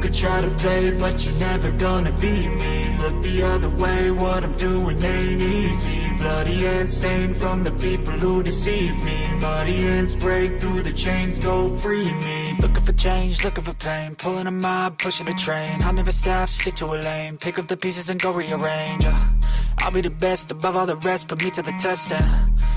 could try to play, but you're never gonna beat me. Look the other way, what I'm doing ain't easy. Bloody hands stained from the people who deceive me. Muddy hands break through the chains, go free me. Looking for change, looking for pain, pulling a mob, pushing a train. I'll never stop, stick to a lane, pick up the pieces and go rearrange. I'll be the best above all the rest, put me to the test and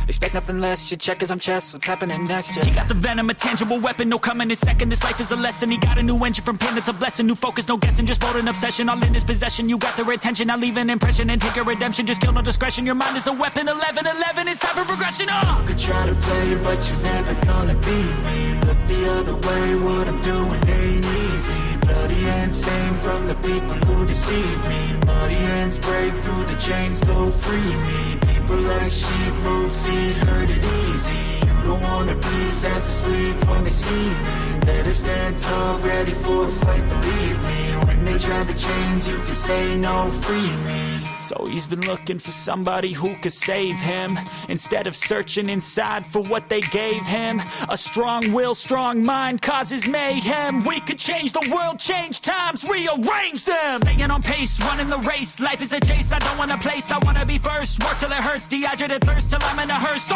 expect nothing less. You check as I'm chess, what's happening next? Yeah. He got the venom, a tangible weapon, no coming in second. This life is a lesson. He got a new engine from pain, it's a blessing. New focus, no guessing, just bold and obsession. All in his possession, you got their attention. I'll leave an impression and take a redemption. Just kill no discretion. Your mind is a weapon. 11-11, it's time for progression. You could try to play, but you're never gonna beat me. Look the other way, what I'm doing ain't easy. Bloody hands stained from the people who deceive me. Muddy hands break through the chains, go free me. People like sheep move feet, hurt it easy. You don't wanna be fast asleep when they scheming. Better stand tall, ready for a fight, believe me. When they try to change, you can say no, free me. So he's been looking for somebody who could save him, instead of searching inside for what they gave him. A strong will, strong mind causes mayhem. We could change the world, change times, rearrange them. Staying on pace, running the race. Life is a chase, I don't want a place, I wanna be first. Work till it hurts, dehydrated thirst till I'm in a hearse.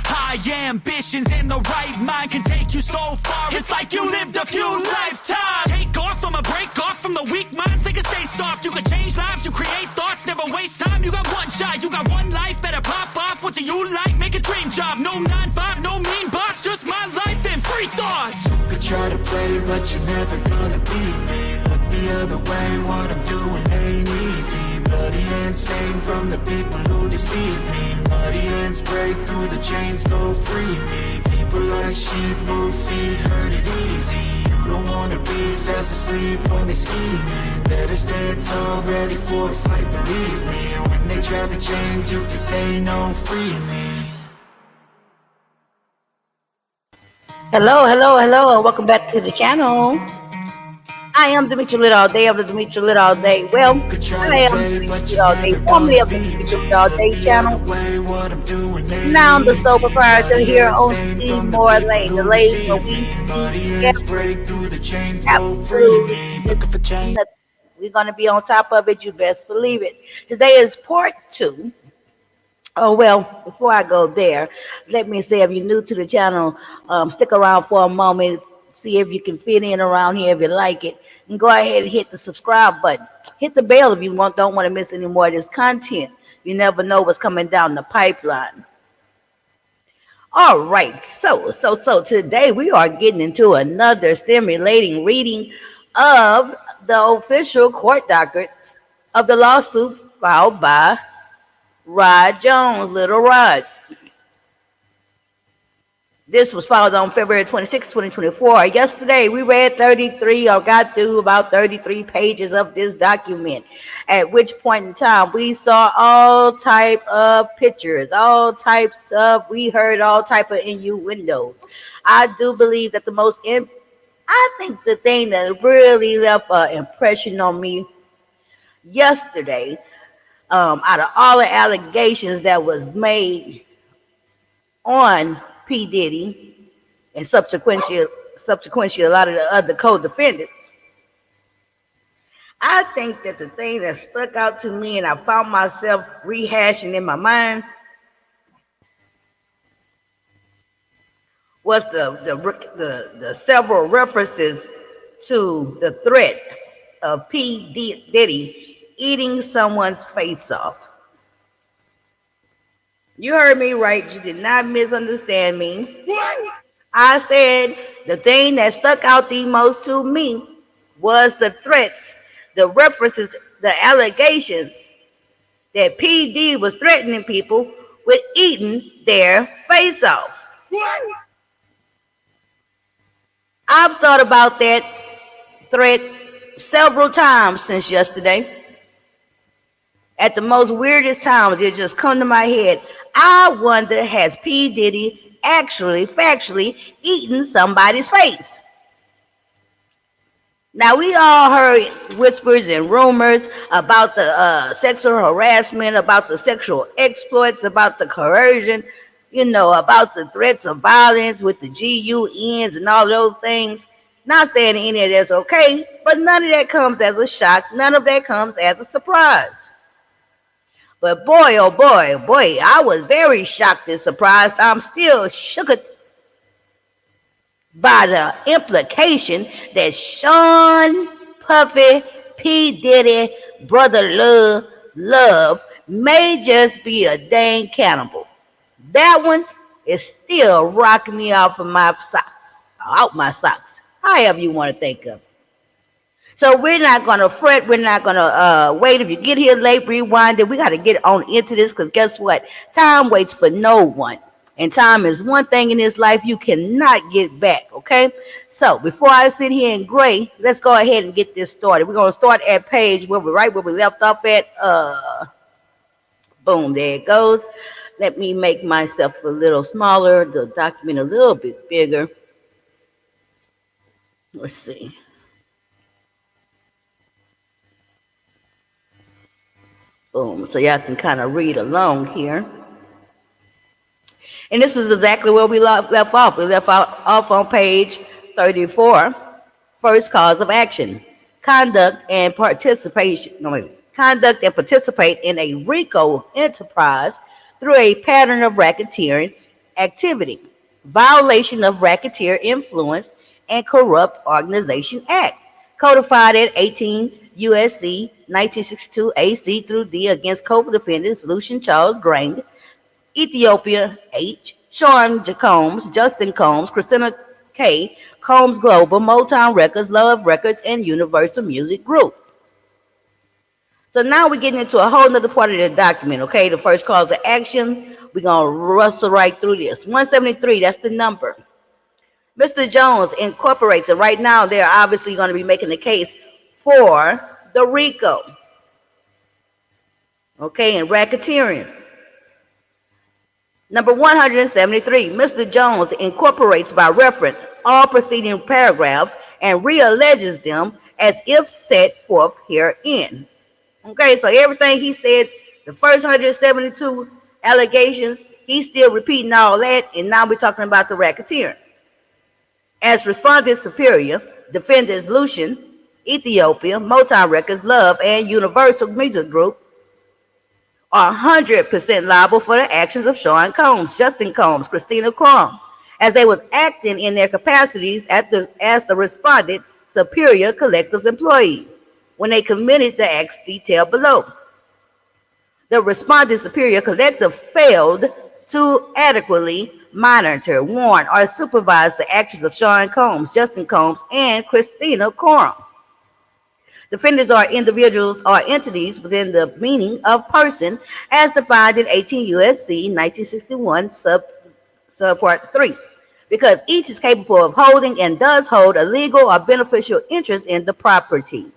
High ambitions in the right mind can take you so far. It's like you lived a few lifetimes. Take off, I'ma break off from the weak minds. They can stay soft, you can change lives, you create thoughts, never waste time. You got one shot, you got one life, better pop off. What do you like? Make a dream job. No 9-5, no mean boss, just my life and free thoughts. You could try to play, but you're never gonna beat me. Look the other way, what I'm doing ain't easy. Bloody hands stained from the people who deceive me. Muddy hands break through the chains, go free me. People like sheep move feet, hurt it easy. You don't wanna be fast asleep when they scheming. Better stand tall, ready for a fight, believe me. When they try to change, you can say no, free me. Hello, and welcome back to the channel. I am Demetri Lit All Day of the Demetri Lit All Day. Well, I am Demetri Lit All Day, formerly of the Demetri Lit All Day channel. Now I'm the sole proprietor here on Seymour Lane, the lane where we absolutely we're going to be on top of it, you best believe it. Today is part 2. Oh, well, before I go there, let me say, if you're new to the channel, stick around for a moment, see if you can fit in around here if you like it, and go ahead and hit the subscribe button. Hit the bell if you don't want to miss any more of this content. You never know what's coming down the pipeline. All right, so today we are getting into another stimulating reading of the official court docket of the lawsuit filed by Rod Jones, Little Rod. This was filed on February 26, 2024. Yesterday, we read 33 or got through about 33 pages of this document, at which point in time we saw all type of pictures, we heard all type of innuendos. I do believe that I think the thing that really left an impression on me yesterday, out of all the allegations that was made on P. Diddy and subsequently a lot of the other co-defendants, I think that the thing that stuck out to me and I found myself rehashing in my mind was the several references to the threat of P. Diddy eating someone's face off. You heard me right. You did not misunderstand me. I said the thing that stuck out the most to me was the threats, the references, the allegations that PD was threatening people with eating their face off. I've thought about that threat several times since yesterday. At the most weirdest times, it just come to my head. I wonder, has P. Diddy actually, factually eaten somebody's face? Now, we all heard whispers and rumors about the sexual harassment, about the sexual exploits, about the coercion, about the threats of violence with the GUNs and all those things. Not saying any of that's okay, but none of that comes as a shock. None of that comes as a surprise. But boy, oh boy, oh boy, I was very shocked and surprised. I'm still shook by the implication that Sean Puffy P. Diddy Brother Love may just be a dang cannibal. That one is still rocking me out from my socks, out my socks, however you want to think of it. So we're not gonna fret. We're not gonna wait. If you get here late, rewind it. We got to get on into this because guess what? Time waits for no one, and time is one thing in this life you cannot get back. Okay. So before I sit here and gray, let's go ahead and get this started. We're gonna start at page where we right where we left off at. Boom. There it goes. Let me make myself a little smaller. The document a little bit bigger. Let's see. Boom. So y'all can kind of read along here. And this is exactly where we left off. We left off on page 34. First cause of action. Conduct and participate in a RICO enterprise through a pattern of racketeering activity. Violation of Racketeer Influenced and Corrupt Organization Act. Codified at 18 USC 1962 AC through D against co-defendants Lucian Charles Grang, Ethiopia H, Sean Combs, Justin Combs, Christina K, Combs Global, Motown Records, Love Records, and Universal Music Group. So now we're getting into a whole nother part of the document, okay? The first cause of action, we're going to rustle right through this. 173, that's the number. Mr. Jones incorporates, and right now they're obviously going to be making the case for the RICO, okay, and racketeering. Number 173, Mr. Jones incorporates by reference all preceding paragraphs and realleges them as if set forth herein. Okay, so everything he said, the first 172 allegations, he's still repeating all that, and now we're talking about the racketeering. As respondent superior, defendants Lucian, Ethiopia, Motown Records, Love, and Universal Music Group are 100% liable for the actions of Sean Combs, Justin Combs, Christina Crum, as they was acting in their capacities as the respondent superior collective's employees when they committed the acts detailed below. The respondent superior collective failed to adequately monitor, warn, or supervise the actions of Sean Combs, Justin Combs, and Christina Crum. Defendants are individuals or entities within the meaning of person as defined in 18 USC 1961 subpart 3, because each is capable of holding and does hold a legal or beneficial interest in the property.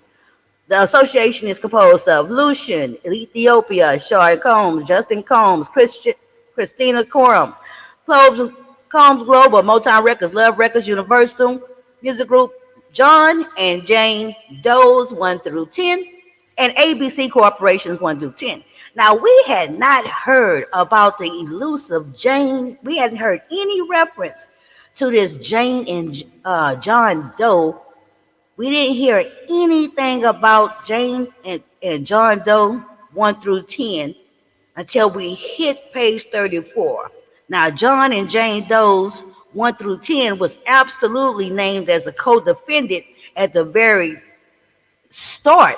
The association is composed of Lucian, Ethiopia, Sean Combs, Justin Combs, Christina Crum, Combs Global, Motown Records, Love Records, Universal Music Group, John and Jane Doe's 1 through 10, and ABC Corporations 1 through 10. Now, we had not heard about the elusive Jane. We hadn't heard any reference to this Jane and John Doe. We didn't hear anything about Jane and John Doe 1 through 10 until we hit page 34. Now, John and Jane Doe's 1 through 10 was absolutely named as a co-defendant at the very start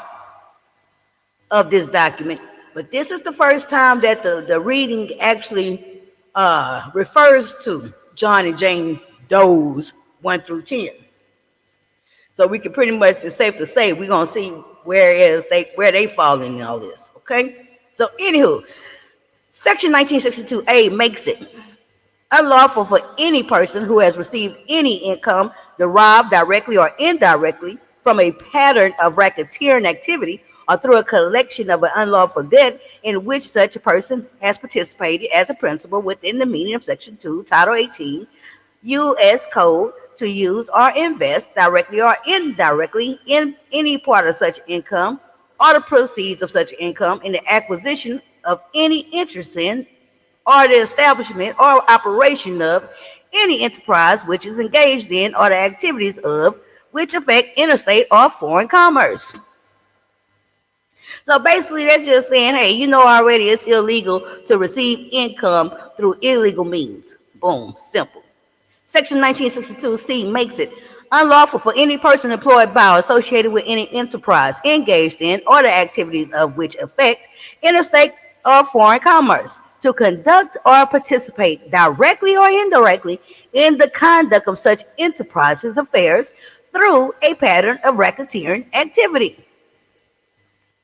of this document. But this is the first time that the reading actually refers to John and Jane Doe's 1 through 10. So we can pretty much, it's safe to say, we're going to see where they fall in all this, okay? So anywho, Section 1962A makes it unlawful for any person who has received any income derived directly or indirectly from a pattern of racketeering activity or through a collection of an unlawful debt in which such a person has participated as a principal within the meaning of Section 2, Title 18, U.S. Code, to use or invest directly or indirectly in any part of such income or the proceeds of such income in the acquisition of any interest in or the establishment or operation of any enterprise which is engaged in or the activities of which affect interstate or foreign commerce. So basically, that's just saying, hey, you know already it's illegal to receive income through illegal means. Boom, simple. Section 1962C makes it unlawful for any person employed by or associated with any enterprise engaged in or the activities of which affect interstate or foreign commerce to conduct or participate directly or indirectly in the conduct of such enterprises' affairs through a pattern of racketeering activity.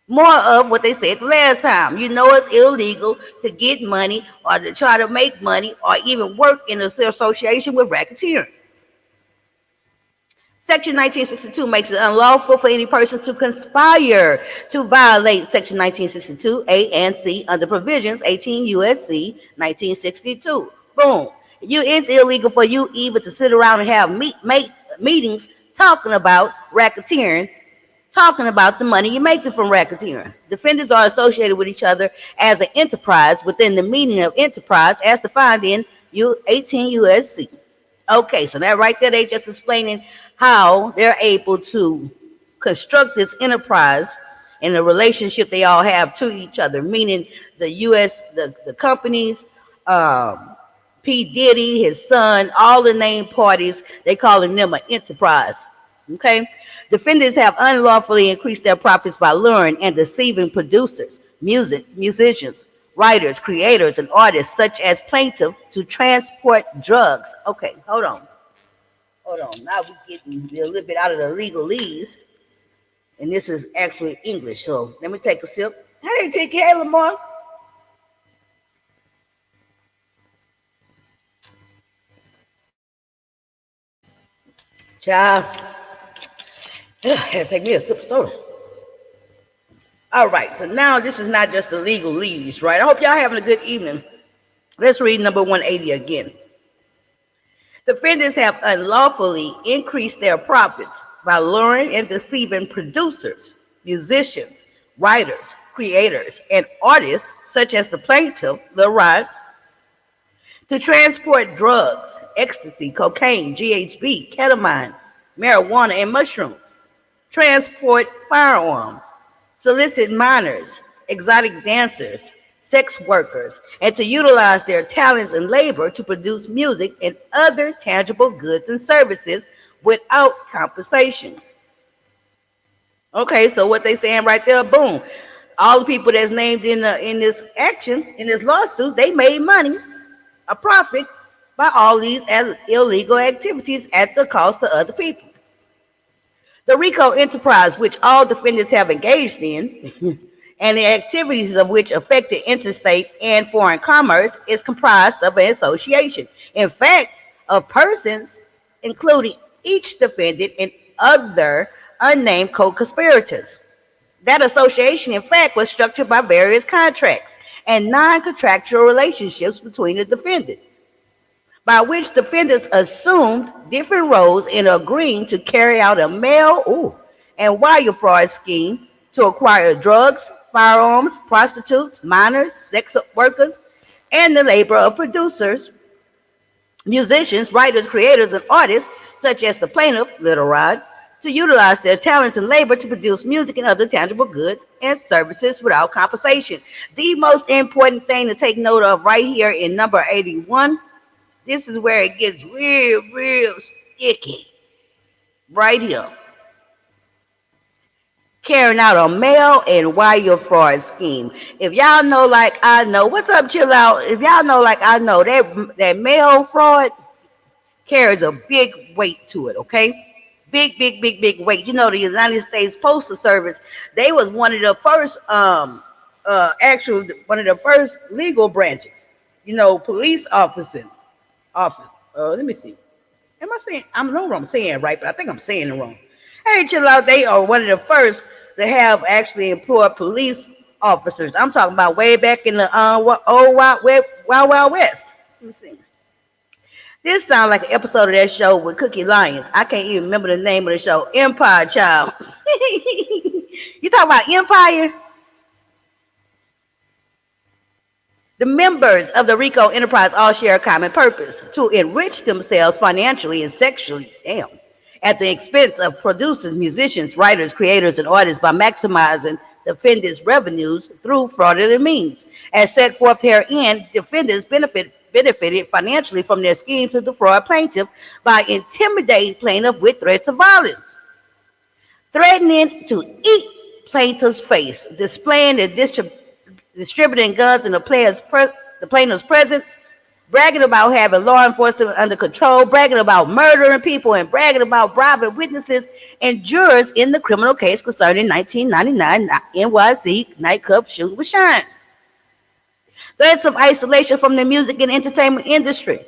More of what they said the last time. You know it's illegal to get money or to try to make money or even work in association with racketeering. Section 1962 makes it unlawful for any person to conspire to violate Section 1962 A and C under provisions 18 U.S.C. 1962. Boom. It's illegal for you even to sit around and have meetings talking about racketeering, talking about the money you're making from racketeering. Defendants are associated with each other as an enterprise within the meaning of enterprise as defined in 18 U.S.C. Okay, so that right there, they just explaining how they're able to construct this enterprise and the relationship they all have to each other, meaning the U.S., the companies, P. Diddy, his son, all the named parties, they calling them an enterprise. Okay, defendants have unlawfully increased their profits by luring and deceiving producers, musicians, writers, creators, and artists such as plaintiff to transport drugs. Okay, hold on. Now we're getting a little bit out of the legalese, and this is actually English. So let me take a sip. Hey, Tiki, hey, Lamar. Child, had to take me a sip of soda. All right, so now this is not just the legalese, right? I hope y'all having a good evening. Let's read number 180 again. Defendants have unlawfully increased their profits by luring and deceiving producers, musicians, writers, creators, and artists, such as the plaintiff, Lil to transport drugs, ecstasy, cocaine, GHB, ketamine, marijuana, and mushrooms, transport firearms, solicit minors, exotic dancers, sex workers, and to utilize their talents and labor to produce music and other tangible goods and services without compensation. Okay, so what they saying right there, boom. All the people that's named in this action, in this lawsuit, they made money, a profit, by all these illegal activities at the cost of other people. The RICO enterprise, which all defendants have engaged in, and the activities of which affected interstate and foreign commerce, is comprised of an association, in fact, of persons, including each defendant and other unnamed co-conspirators. That association, in fact, was structured by various contracts and non-contractual relationships between the defendants, by which defendants assumed different roles in agreeing to carry out a mail and wire fraud scheme to acquire drugs, firearms, prostitutes, minors, sex workers, and the labor of producers, musicians, writers, creators, and artists, such as the plaintiff, Little Rod, to utilize their talents and labor to produce music and other tangible goods and services without compensation. The most important thing to take note of right here in number 81, this is where it gets real sticky. Right here. Carrying out a mail and wire fraud scheme. If y'all know like I know, what's up, chill out? If y'all know like I know, that mail fraud carries a big weight to it, okay? Big weight. You know, the United States Postal Service, they was one of the first one of the first legal branches. You know, police office. Let me see. Am I saying? I don't know what I'm saying right, but I think I'm saying it wrong. Hey, chill out. They are one of the first to have actually employed police officers. I'm talking about way back in the old Wild West. Let me see. This sounds like an episode of that show with Cookie Lyons. I can't even remember the name of the show. Empire, child. You talking about Empire? The members of the RICO enterprise all share a common purpose: to enrich themselves financially and sexually. at the expense of producers, musicians, writers, creators, and artists by maximizing defendants' revenues through fraudulent means. As set forth herein, defendants benefited financially from their scheme to defraud plaintiff by intimidating plaintiff with threats of violence, threatening to eat plaintiff's face, displaying and distributing guns in the plaintiff's presence, bragging about having law enforcement under control, bragging about murdering people, and bragging about bribing witnesses and jurors in the criminal case concerning 1999 NYC nightclub shooting with Shine. Threats of isolation from the music and entertainment industry,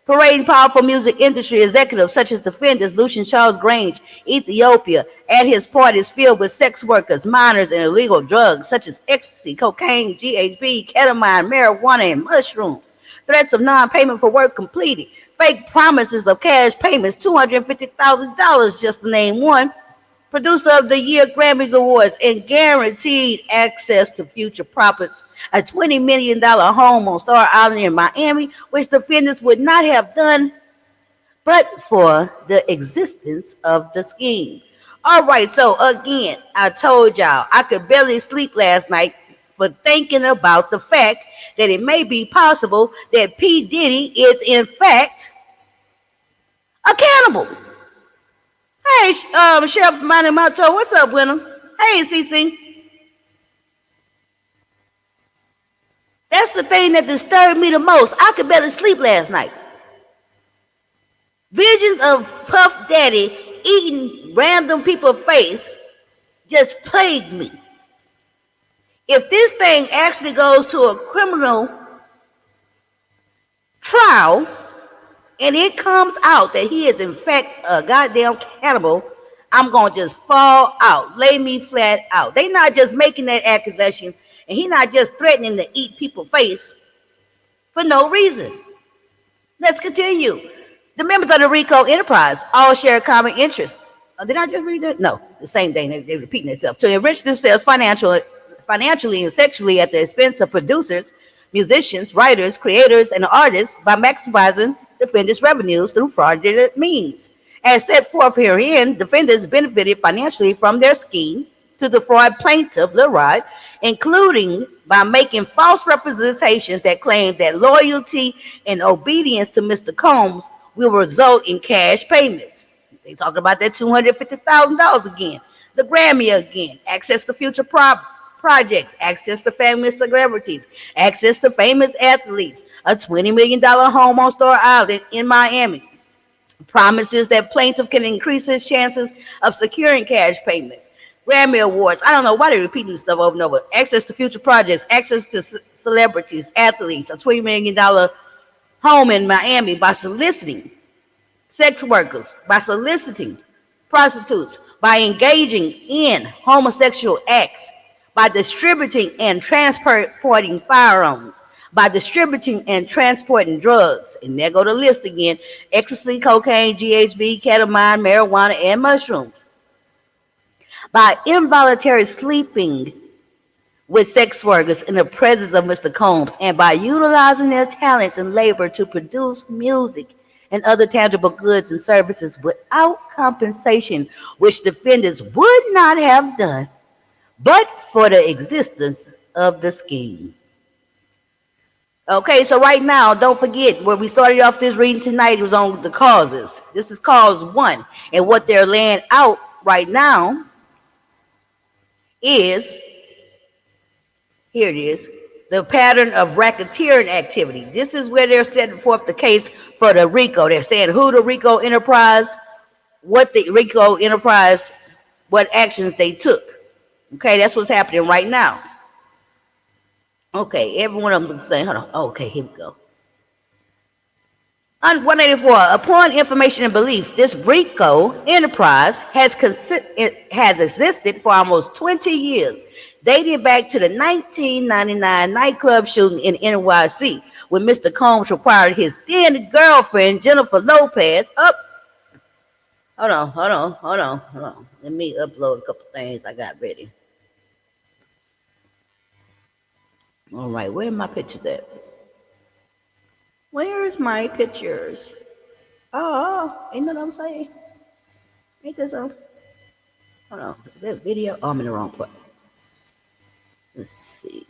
parading powerful music industry executives such as defendants Lucian Charles Grange, Ethiopia, at his parties filled with sex workers, minors, and illegal drugs such as ecstasy, cocaine, GHB, ketamine, marijuana, and mushrooms. Threats of non-payment for work completed, fake promises of cash payments, $250,000 just to name one. Producer of the Year Grammys Awards, and guaranteed access to future profits. A $20 million home on Star Island in Miami, which defendants would not have done but for the existence of the scheme. All right, so again, I told y'all I could barely sleep last night for thinking about the fact that it may be possible that P. Diddy is in fact a cannibal. Hey, Sheriff Manny Mato, what's up with him? Hey, CC. That's the thing that disturbed me the most. I could barely sleep last night. Visions of Puff Daddy eating random people's face just plagued me. If this thing actually goes to a criminal trial, and it comes out that he is in fact a goddamn cannibal, I'm gonna just fall out, lay me flat out. They not just making that accusation, and he not just threatening to eat people's face for no reason. Let's continue. The members of the RICO enterprise all share common interests. Did I just read that? No, the same thing. They're repeating themselves. To enrich themselves financially and sexually at the expense of producers, musicians, writers, creators, and artists by maximizing defendants' revenues through fraudulent means. As set forth herein, defendants benefited financially from their scheme to defraud plaintiff Leroy, including by making false representations that claimed that loyalty and obedience to Mr. Combs will result in cash payments. They talk about that $250,000 again. The Grammy again. Access to future projects, access to famous celebrities, access to famous athletes, a $20 million home on Star Island in Miami, promises that plaintiff can increase his chances of securing cash payments, Grammy Awards. I don't know why they're repeating this stuff over and over. Access to future projects, access to celebrities, athletes, a $20 million home in Miami by soliciting sex workers, by soliciting prostitutes, by engaging in homosexual acts, by distributing and transporting firearms, by distributing and transporting drugs, and there go the list again: ecstasy, cocaine, GHB, ketamine, marijuana, and mushrooms, by involuntary sleeping with sex workers in the presence of Mr. Combs, and by utilizing their talents and labor to produce music and other tangible goods and services without compensation, which defendants would not have done but for the existence of the scheme. Okay, so right now, don't forget where we started off this reading tonight was on the causes. This is cause one, and what they're laying out right now is, here it is, the pattern of racketeering activity. This is where they're setting forth the case for the RICO. They're saying who the RICO enterprise, what the RICO enterprise, what actions they took. Okay, that's what's happening right now. Okay, every one of them is saying, hold on. Okay, here we go. 184, upon information and belief, this RICO enterprise has existed for almost 20 years, dating back to the 1999 nightclub shooting in NYC, when Mr. Combs required his then girlfriend, Jennifer Lopez, Hold on. Let me upload a couple things I got ready. All right, where are my pictures at? Where's my pictures? Oh, ain't that what I'm saying? Ain't this on? Hold on. Is that video? Oh, I'm in the wrong part. Let's see.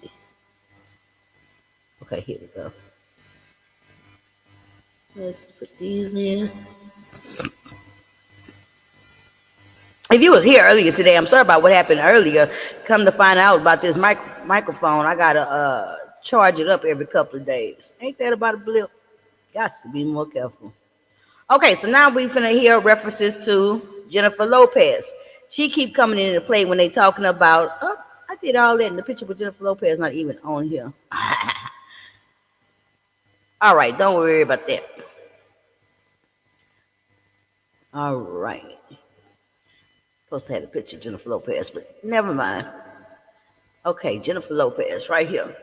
Okay, here we go. Let's put these in. If you was here earlier today, I'm sorry about what happened earlier. Come to find out about this microphone, I gotta charge it up every couple of days. Ain't that about a blip? Got to be more careful. Okay, so now we finna hear references to Jennifer Lopez. She keep coming into play when they talking about. Oh, I did all that, and the picture with Jennifer Lopez not even on here. All right, don't worry about that. All right. Supposed to have a picture of Jennifer Lopez, but never mind. Okay, Jennifer Lopez, right here.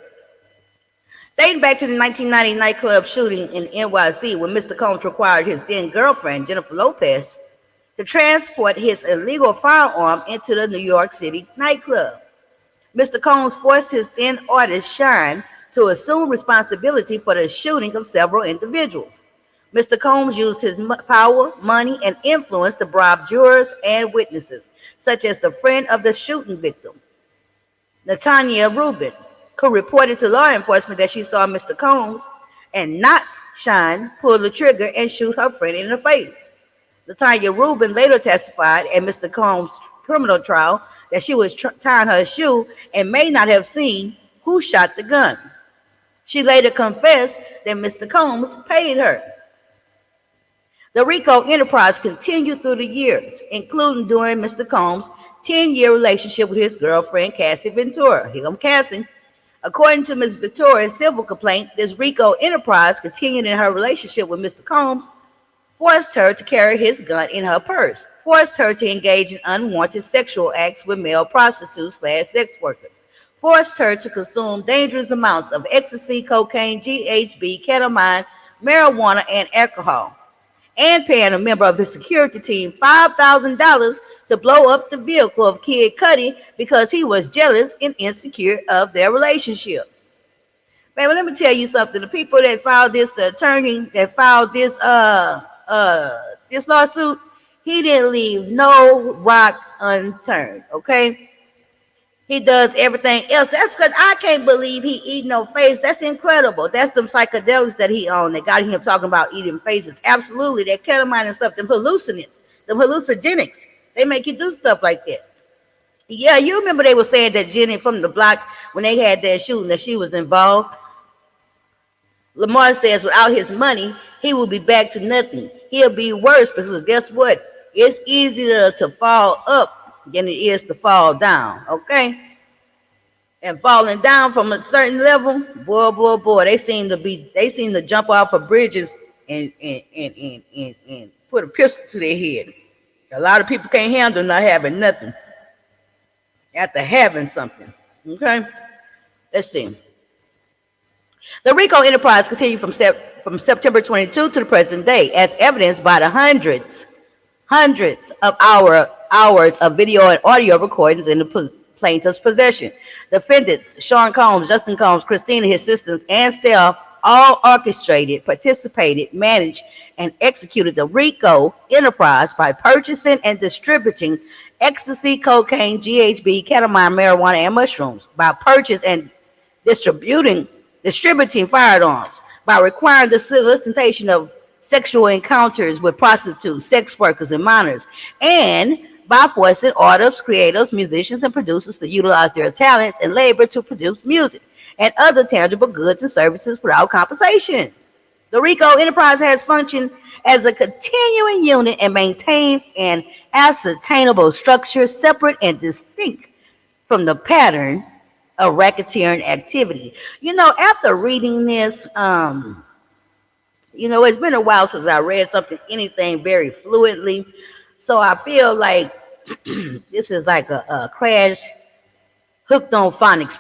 Dating back to the 1990 nightclub shooting in NYC, when Mr. Combs required his then girlfriend, Jennifer Lopez, to transport his illegal firearm into the New York City nightclub. Mr. Combs forced his then artist, Shine, to assume responsibility for the shooting of several individuals. Mr. Combs used his power, money, and influence to bribe jurors and witnesses, such as the friend of the shooting victim, Natanya Rubin, who reported to law enforcement that she saw Mr. Combs and not Shine pull the trigger and shoot her friend in the face. Natanya Rubin later testified at Mr. Combs' criminal trial that she was tying her shoe and may not have seen who shot the gun. She later confessed that Mr. Combs paid her. The RICO enterprise continued through the years, including during Mr. Combs' 10-year relationship with his girlfriend, Cassie Ventura. Here comes Cassie. According to Ms. Ventora's civil complaint, this RICO enterprise continued in her relationship with Mr. Combs, forced her to carry his gun in her purse, forced her to engage in unwanted sexual acts with male prostitutes/sex workers, forced her to consume dangerous amounts of ecstasy, cocaine, GHB, ketamine, marijuana, and alcohol, and paying a member of his security team $5,000 to blow up the vehicle of Kid Cudi because he was jealous and insecure of their relationship. Baby, let me tell you something. The people that filed this, the attorney that filed this this lawsuit, he didn't leave no rock unturned, okay? He does everything else. That's because I can't believe he eat no face. That's incredible. That's them psychedelics that he owned that got him talking about eating faces. Absolutely. That ketamine and stuff, them hallucinogens, them hallucinogenics. They make you do stuff like that. Yeah, you remember they were saying that Jenny from the block, when they had that shooting, that she was involved. Lamar says without his money, he will be back to nothing. He'll be worse because guess what? It's easier to fall up than it is to fall down, okay? And falling down from a certain level, boy, they seem to jump off of bridges and put a pistol to their head. A lot of people can't handle not having nothing after having something, okay? Let's see. The RICO enterprise continued from September 22 to the present day, as evidenced by the hundreds of hours of video and audio recordings in the plaintiff's possession. Defendants Sean Combs, Justin Combs, Christina, his assistants, and staff all orchestrated, participated, managed, and executed the RICO enterprise by purchasing and distributing ecstasy, cocaine, GHB, ketamine, marijuana, and mushrooms, by purchase and distributing firearms, by requiring the solicitation of sexual encounters with prostitutes, sex workers, and minors, and by forcing artists, creators, musicians, and producers to utilize their talents and labor to produce music and other tangible goods and services without compensation. The RICO enterprise has functioned as a continuing unit and maintains an ascertainable structure separate and distinct from the pattern of racketeering activity. You know, after reading this, it's been a while since I read anything very fluidly. So I feel like this is like a crash hooked on phonics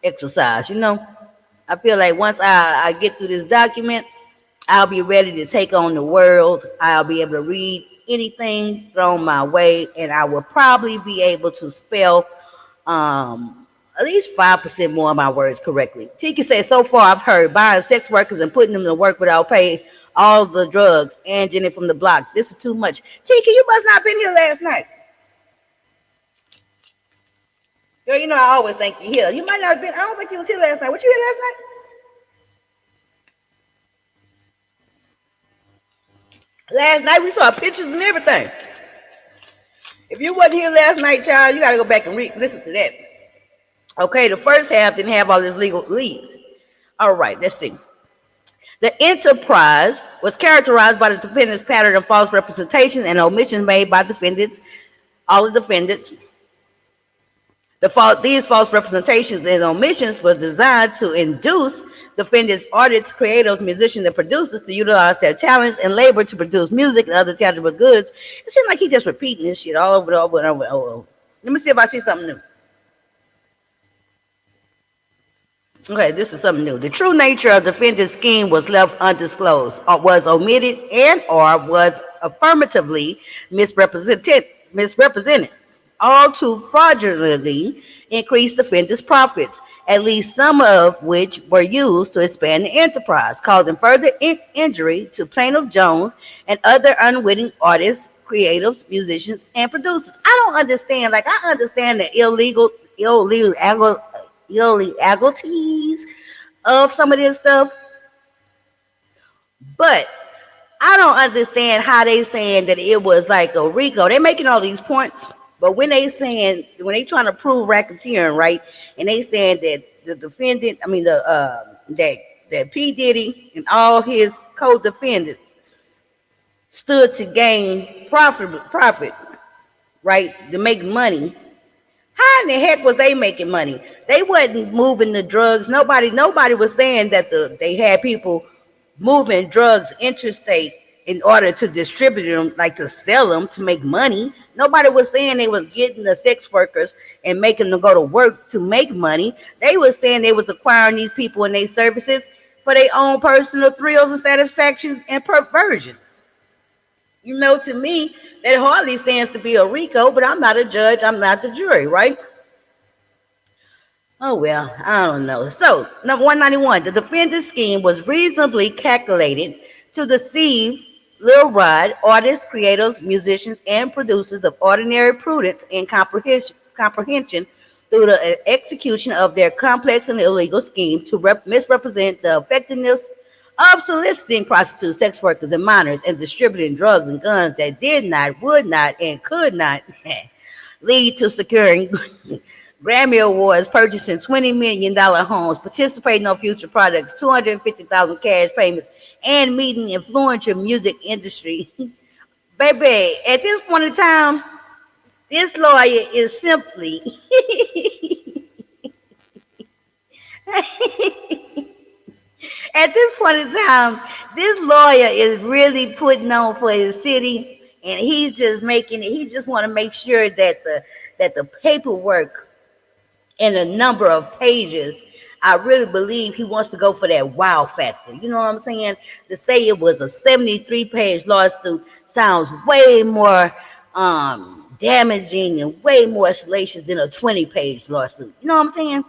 exercise, I feel like once I get through this document, I'll be ready to take on the world. I'll be able to read anything thrown my way, and I will probably be able to spell at least 5% more of my words correctly. Tiki says, so far I've heard buying sex workers and putting them to work without pay all the drugs, and Jenny from the block. This is too much. Tika, you must not been here last night. Girl, you know I always think you're here. You might not have been. I don't think you was here last night. What you here last night? Last night we saw pictures and everything. If you wasn't here last night, child, you got to go back and listen to that. Okay, the first half didn't have all these legal leads. All right, let's see. The enterprise was characterized by the defendant's pattern of false representation and omissions made by defendants, all the defendants. These false representations and omissions was designed to induce defendants, artists, creatives, musicians, and producers to utilize their talents and labor to produce music and other tangible goods. It seems like he just repeating this shit all over and over and over and over. Let me see if I see something new. Okay, this is something new. The true nature of the defendant's scheme was left undisclosed, or was omitted, and or was affirmatively misrepresented, all to fraudulently increase the defendant's profits, at least some of which were used to expand the enterprise, causing further injury to Plaintiff Jones and other unwitting artists, creatives, musicians, and producers. I don't understand. Like, I understand the illegalities of some of this stuff, but I don't understand how they saying that it was like a RICO. They're making all these points, but when they trying to prove racketeering, right? And they saying that the defendant, that P. Diddy and all his co-defendants stood to gain profit, right? To make money. How in the heck was they making money? They wasn't moving the drugs. Nobody was saying that they had people moving drugs interstate in order to distribute them, like to sell them to make money. Nobody was saying they was getting the sex workers and making them go to work to make money. They was saying they was acquiring these people and their services for their own personal thrills and satisfactions and perversions. You know, to me, that hardly stands to be a RICO, but I'm not a judge. I'm not the jury, right? Oh, well, I don't know. So, number 191, the defendant's scheme was reasonably calculated to deceive Lil Rod, artists, creators, musicians, and producers of ordinary prudence and comprehension through the execution of their complex and illegal scheme to misrepresent the effectiveness of soliciting prostitutes, sex workers, and minors, and distributing drugs and guns that did not, would not, and could not lead to securing Grammy Awards, purchasing $20 million homes, participating on future products, 250,000 cash payments, and meeting influential music industry. Baby, at this point in time, this lawyer is simply at this point in time, this lawyer is really putting on for his city, and he's just making it. He just want to make sure that the paperwork and the number of pages. I really believe he wants to go for that wow factor. You know what I'm saying? To say it was a 73-page lawsuit sounds way more damaging and way more salacious than a 20-page lawsuit. You know what I'm saying?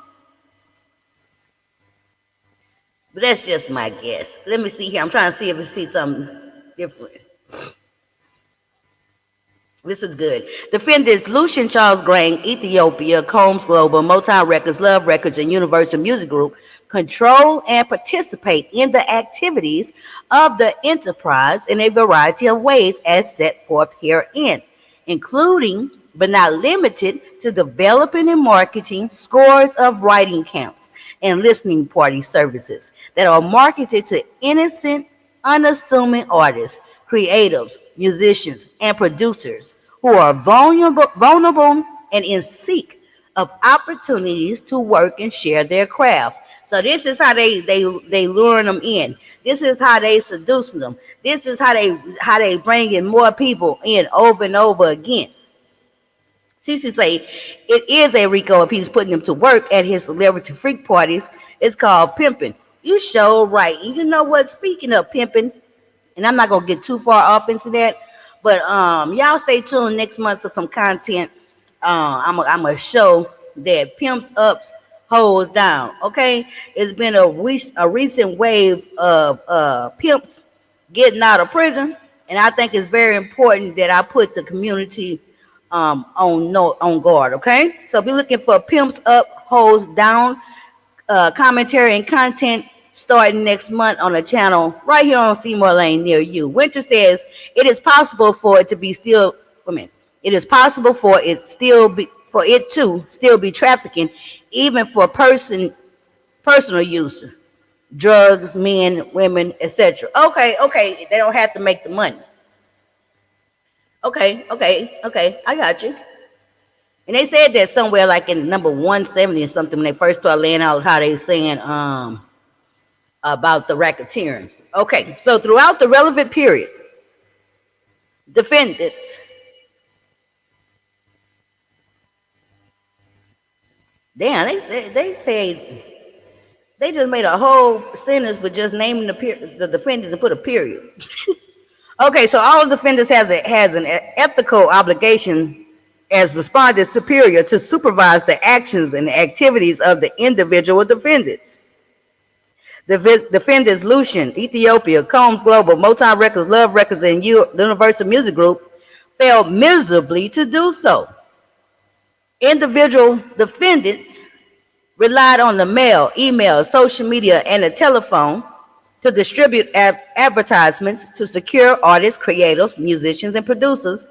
But that's just my guess. Let me see here. I'm trying to see if we see something different. This is good. Defendants Lucian Charles Grang, Ethiopia, Combs Global, Motown Records, Love Records, and Universal Music Group control and participate in the activities of the enterprise in a variety of ways as set forth herein, including but not limited to developing and marketing scores of writing camps and listening party services that are marketed to innocent, unassuming artists, creatives, musicians, and producers who are vulnerable and in seek of opportunities to work and share their craft. So this is how they lure them in. This is how they seduce them. This is how they bring in more people in over and over again. Cece say it is a RICO if he's putting them to work at his celebrity freak parties. It's called pimping. You sure right. And you know what? Speaking of pimping, and I'm not gonna get too far off into that, but y'all stay tuned next month for some content. I'm a show that pimps up, hoes down. Okay, it's been a recent wave of pimps getting out of prison, and I think it's very important that I put the community on guard. Okay, so be looking for pimps up, hoes down, commentary and content starting next month on the channel right here on Seymour Lane near you. Winter says it is possible for it to be still. I mean, it is possible for it to still be trafficking, even for personal use, drugs, men, women, etc. Okay, okay, they don't have to make the money. Okay, okay, okay, I got you. And they said that somewhere like in number 170 or something when they first started laying out how they saying about the racketeering. Okay, so throughout the relevant period, defendants, damn, they say they just made a whole sentence with just naming the defendants and put a period. Okay, so all defendants has an ethical obligation as respondent superior to supervise the actions and activities of the individual defendants. The defendants Lucian, Ethiopia, Combs Global, Motown Records, Love Records, and Universal Music Group failed miserably to do so. Individual defendants relied on the mail, email, social media, and the telephone to distribute advertisements to secure artists, creators, musicians, and producers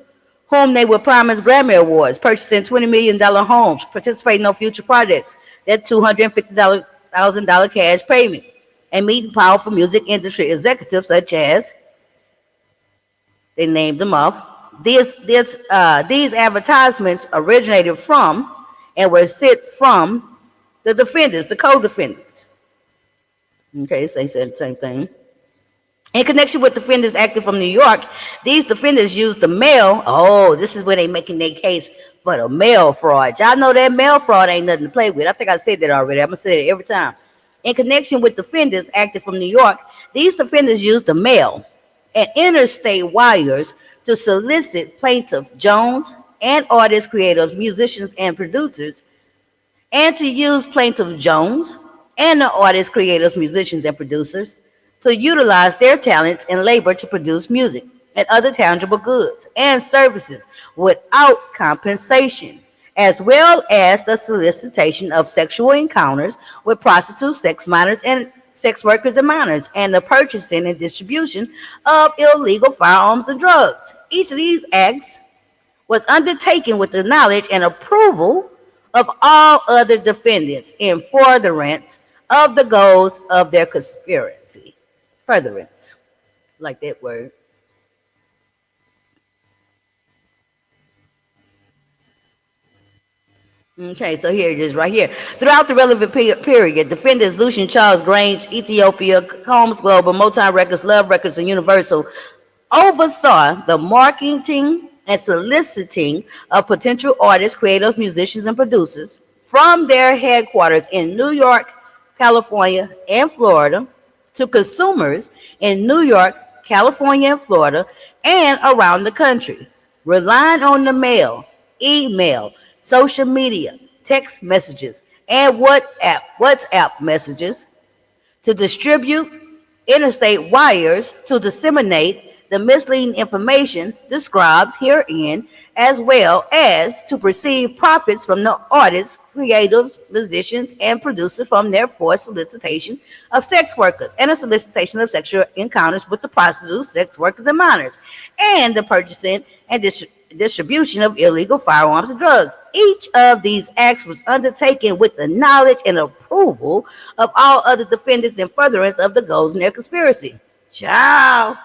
whom they would promise Grammy Awards, purchasing $20 million homes, participating on future projects, that $250,000 cash payment, and meeting powerful music industry executives such as, they named them off. These advertisements originated from and were sent from the defendants, the co-defendants. Okay, so they said the same thing. In connection with defendants acting from New York, these defendants used the mail. Oh, this is where they making their case for the mail fraud. Y'all know that mail fraud ain't nothing to play with. I think I said that already. I'm going to say that every time. In connection with defendants acting from New York, these defendants used the mail and interstate wires to solicit plaintiff Jones and artists, creators, musicians, and producers, and to use plaintiff Jones and the artists, creators, musicians, and producers to utilize their talents and labor to produce music and other tangible goods and services without compensation, as well as the solicitation of sexual encounters with prostitutes, sex minors, and sex workers and minors, and the purchasing and distribution of illegal firearms and drugs. Each of these acts was undertaken with the knowledge and approval of all other defendants in furtherance of the goals of their conspiracy. Furtherance, like that word. Okay, so here it is right here. Throughout the relevant period, defendants Lucian, Charles Grange, Ethiopia, Combs Global, Motown Records, Love Records, and Universal oversaw the marketing and soliciting of potential artists, creators, musicians, and producers from their headquarters in New York, California, and Florida to consumers in New York, California, and Florida, and around the country, relying on the mail, email, social media, text messages, and WhatsApp messages to distribute interstate wires to disseminate the misleading information described herein, as well as to receive profits from the artists, creators, musicians, and producers from their forced solicitation of sex workers and a solicitation of sexual encounters with the prostitutes, sex workers, and minors, and the purchasing and distribution of illegal firearms and drugs. Each of these acts was undertaken with the knowledge and approval of all other defendants in furtherance of the goals in their conspiracy. Ciao.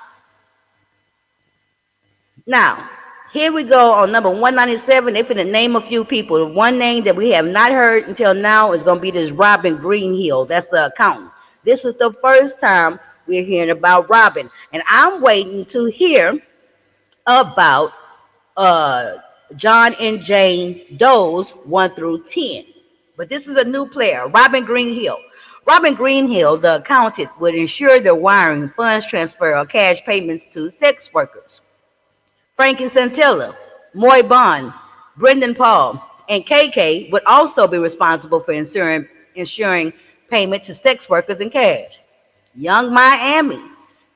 Now, here we go on number 197. They're finna name a few people. The one name that we have not heard until now is going to be this Robin Greenhill. That's the accountant. This is the first time we're hearing about Robin. And I'm waiting to hear about John and Jane Doe's 1 through 10. But this is a new player, Robin Greenhill. Robin Greenhill, the accountant, would ensure the wiring, funds transfer, or cash payments to sex workers. Frankie Santella, Moy Bond, Brendan Paul, and KK would also be responsible for ensuring payment to sex workers in cash. Young Miami,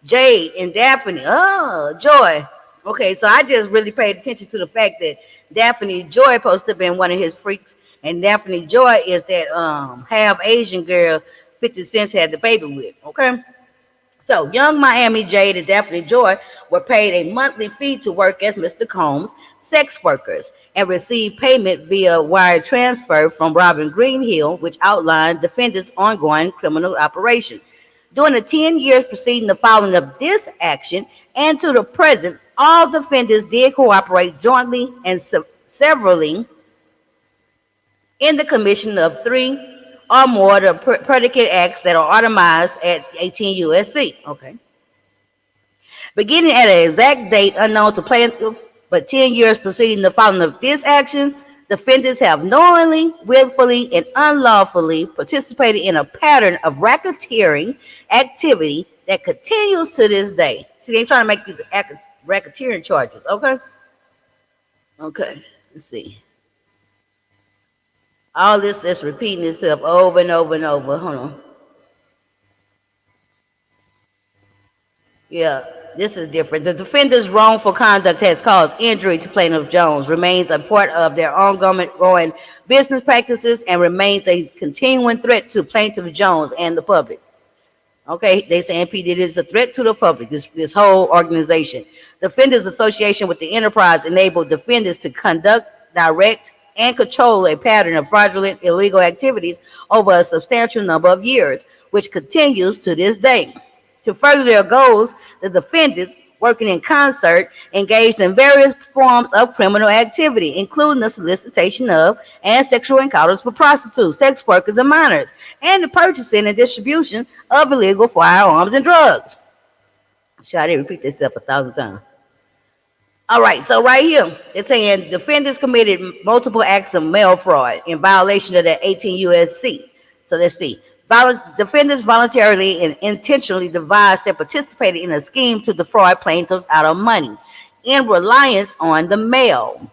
Jade and Daphne. Oh, Joy. Okay, so I just really paid attention to the fact that Daphne Joy supposed to have been one of his freaks, and Daphne Joy is that half Asian girl 50 Cent had the baby with. Okay. So, Young Miami Jade and Daphne Joy were paid a monthly fee to work as Mr. Combs' sex workers and received payment via wire transfer from Robin Greenhill, which outlined defendants' ongoing criminal operation. During the 10 years preceding the filing of this action and to the present, all defendants did cooperate jointly and severally in the commission of three or more of the predicate acts that are itemized at 18 USC. Okay. Beginning at an exact date unknown to plaintiff, but 10 years preceding the filing of this action, defendants have knowingly, willfully, and unlawfully participated in a pattern of racketeering activity that continues to this day. See, they're trying to make these racketeering charges. Okay. Okay. Let's see. All this that's repeating itself over and over and over. Hold on. Yeah, this is different. The defendant's wrongful conduct has caused injury to plaintiff Jones, remains a part of their ongoing business practices, and remains a continuing threat to plaintiff Jones and the public. Okay, they say MP did is a threat to the public, this whole organization. Defendants Association with the enterprise enabled defendants to conduct, direct, and control a pattern of fraudulent illegal activities over a substantial number of years, which continues to this day. To further their goals, the defendants, working in concert, engaged in various forms of criminal activity, including the solicitation of and sexual encounters with prostitutes, sex workers, and minors, and the purchasing and distribution of illegal firearms and drugs. Shall I repeat this 1,000 times? All right, so right here, it's saying defendants committed multiple acts of mail fraud in violation of the 18 USC. So let's see. Defendants voluntarily and intentionally devised and participated in a scheme to defraud plaintiffs out of money in reliance on the mail.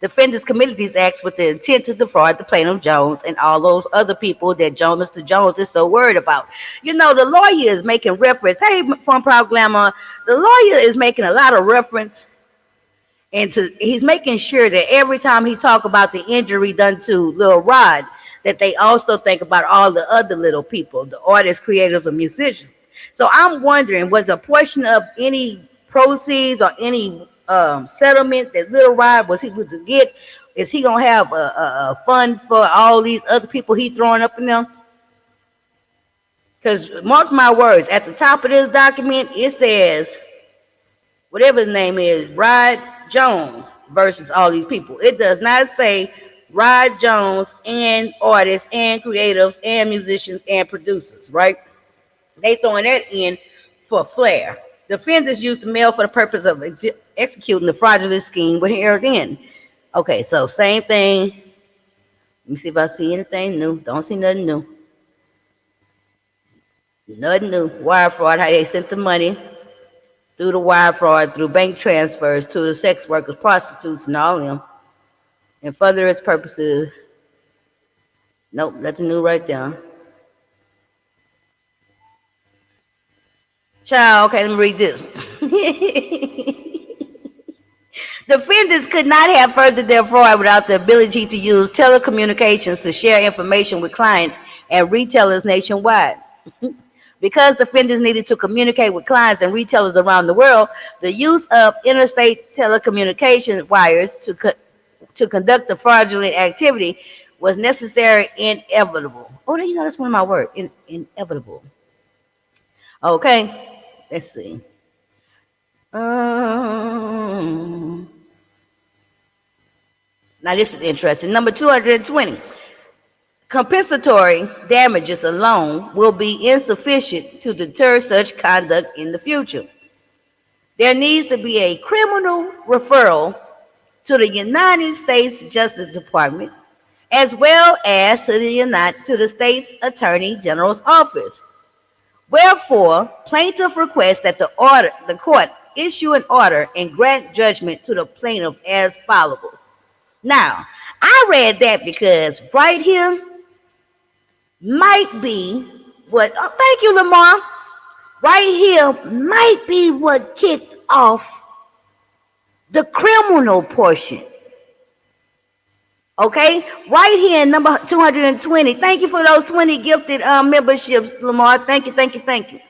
Defendants committed these acts with the intent to defraud the plaintiff Jones and all those other people that Mr. Jones is so worried about. You know, the lawyer is making reference. Hey, Fun Proud Glamour, the lawyer is making a lot of reference, and he's making sure that every time he talk about the injury done to Lil Rod, that they also think about all the other little people, the artists, creators, or musicians. So I'm wondering, was a portion of any proceeds or any settlement that Lil Rod was able to get, is he gonna have a fund for all these other people he throwing up in them? Because mark my words, at the top of this document, it says, whatever his name is, Rod Jones versus all these people. It does not say Rod Jones and artists and creatives and musicians and producers, right? They throwing that in for flair. Defendants used the mail for the purpose of executing the fraudulent scheme when heard in. Okay, so same thing. Let me see if I see anything new. Don't see nothing new. Nothing new. Wire fraud, how they sent the money through the wire fraud, through bank transfers to the sex workers, prostitutes, and all of them. And further its purposes. Nope, nothing new right there. Child, okay, let me read this. Defendants could not have furthered their fraud without the ability to use telecommunications to share information with clients and retailers nationwide. Because defendants needed to communicate with clients and retailers around the world, the use of interstate telecommunication wires to conduct the fraudulent activity was necessary and inevitable. Oh, you know, that's one of my words, inevitable. Okay, let's see. Now this is interesting. Number 220. Compensatory damages alone will be insufficient to deter such conduct in the future. There needs to be a criminal referral to the United States Justice Department, as well as to the state's Attorney General's office. Wherefore, plaintiff requests that the court issue an order and grant judgment to the plaintiff as follows. Now, I read that because right here might be what, thank you, Lamar. Right here might be what kicked off the criminal portion. Okay, right here in number 220. Thank you for those 20 gifted memberships, Lamar. Thank you, thank you, thank you.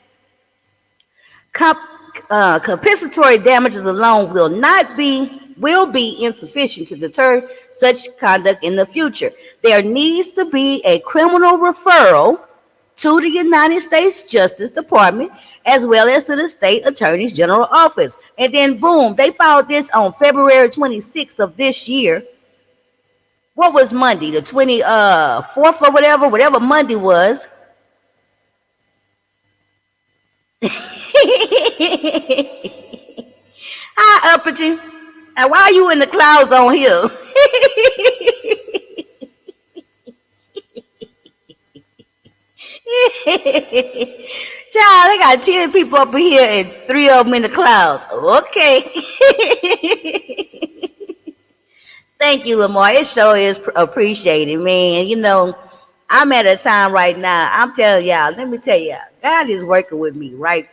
Compensatory damages alone will be insufficient to deter such conduct in the future. There needs to be a criminal referral to the United States Justice Department as well as to the state attorney's general office. And then boom, they filed this on February 26th of this year. What was Monday? The 24th or whatever Monday was. Hi, Uppity. And why are you in the clouds on here? Child, they got 10 people up here and 3 of them in the clouds. Okay. Thank you, Lamar. It sure is appreciated, man. You know, I'm at a time right now. I'm telling y'all, let me tell y'all, God is working with me, right?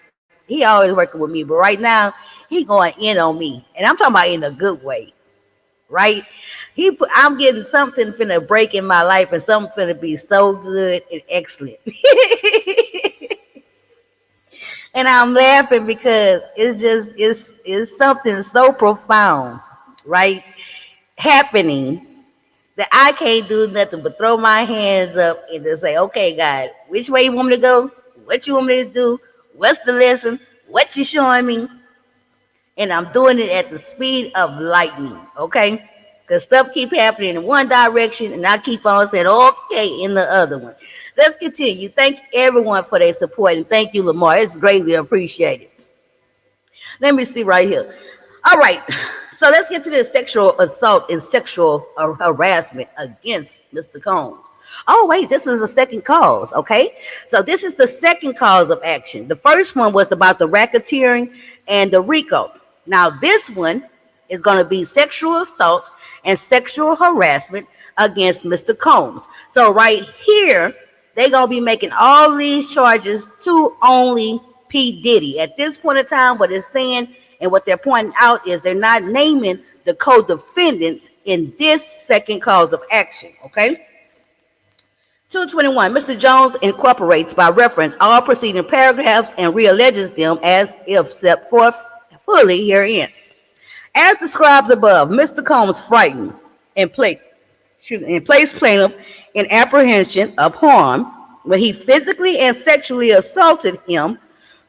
He always working with me, but right now, he going in on me. And I'm talking about in a good way, right? I'm getting something finna break in my life and something finna be so good and excellent. And I'm laughing because it's something so profound, right? Happening that I can't do nothing but throw my hands up and just say, okay, God, which way you want me to go? What you want me to do? What's the lesson? What you showing me? And I'm doing it at the speed of lightning, okay? Because stuff keep happening in one direction and I keep on saying, okay, in the other one. Let's continue. Thank everyone for their support and thank you, Lamar. It's greatly appreciated. Let me see right here. All right, so let's get to this sexual assault and sexual harassment against Mr. Combs. Oh, wait, this is a second cause, okay? So this is the second cause of action. The first one was about the racketeering and the RICO. Now, this one is going to be sexual assault and sexual harassment against Mr. Combs. So right here, they're going to be making all these charges to only P. Diddy. At this point in time, what it's saying and what they're pointing out is they're not naming the co-defendants in this second cause of action, okay? 221, Mr. Jones incorporates by reference all preceding paragraphs and realleges them as if set forth fully herein. As described above, Mr. Combs frightened and placed plaintiff in apprehension of harm when he physically and sexually assaulted him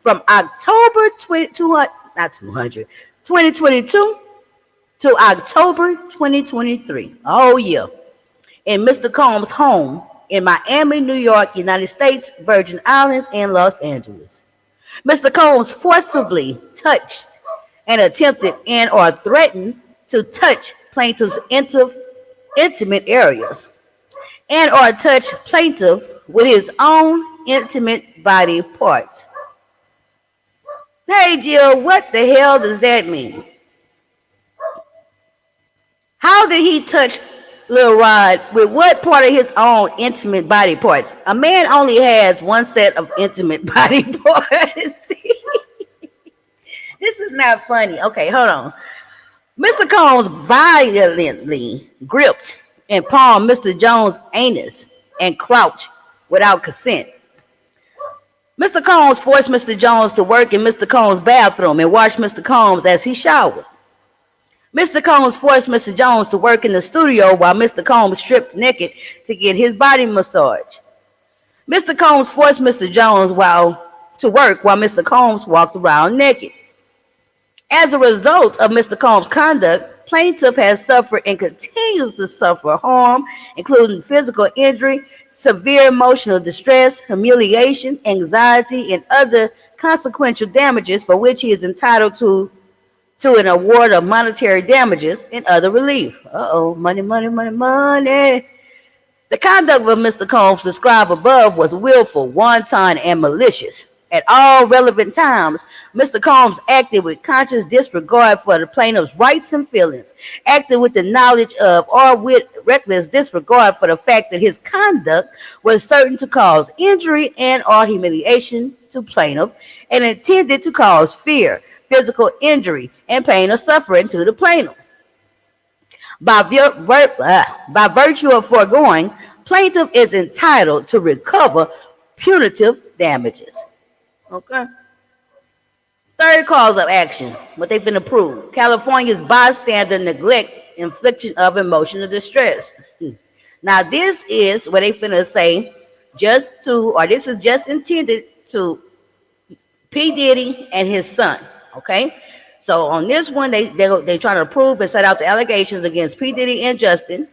from October 2022 to October 2023. Oh, yeah. In Mr. Combs' home in Miami, New York, United States, Virgin Islands, and Los Angeles. Mr. Combs forcibly touched and attempted and or threatened to touch plaintiff's intimate areas and or touch plaintiff with his own intimate body parts. Hey, Jill, what the hell does that mean? How did he touch Lil Rod with what part of his own intimate body parts? A man only has one set of intimate body parts. This is not funny. Okay, hold on. Mr. Combs violently gripped and palmed Mr. Jones' anus and crouched without consent. Mr. Combs forced Mr. Jones to work in Mr. Combs' bathroom and watch Mr. Combs as he showered. Mr. Combs forced Mr. Jones to work in the studio while Mr. Combs stripped naked to get his body massage. Mr. Combs forced Mr. Jones to work while Mr. Combs walked around naked. As a result of Mr. Combs' conduct, plaintiff has suffered and continues to suffer harm, including physical injury, severe emotional distress, humiliation, anxiety, and other consequential damages for which he is entitled to an award of monetary damages and other relief. Money, money, money, money. The conduct of Mr. Combs described above was willful, wanton, and malicious. At all relevant times, Mr. Combs acted with conscious disregard for the plaintiff's rights and feelings, acted with the knowledge of or with reckless disregard for the fact that his conduct was certain to cause injury and or humiliation to plaintiff and intended to cause fear, physical injury, and pain or suffering to the plaintiff. By virtue of foregoing, plaintiff is entitled to recover punitive damages. Okay. Third cause of action, what they finna prove. California's bystander neglect, infliction of emotional distress. Now this is what they finna say this is just intended to P. Diddy and his son, okay? So on this one, they trying to prove and set out the allegations against P. Diddy and Justin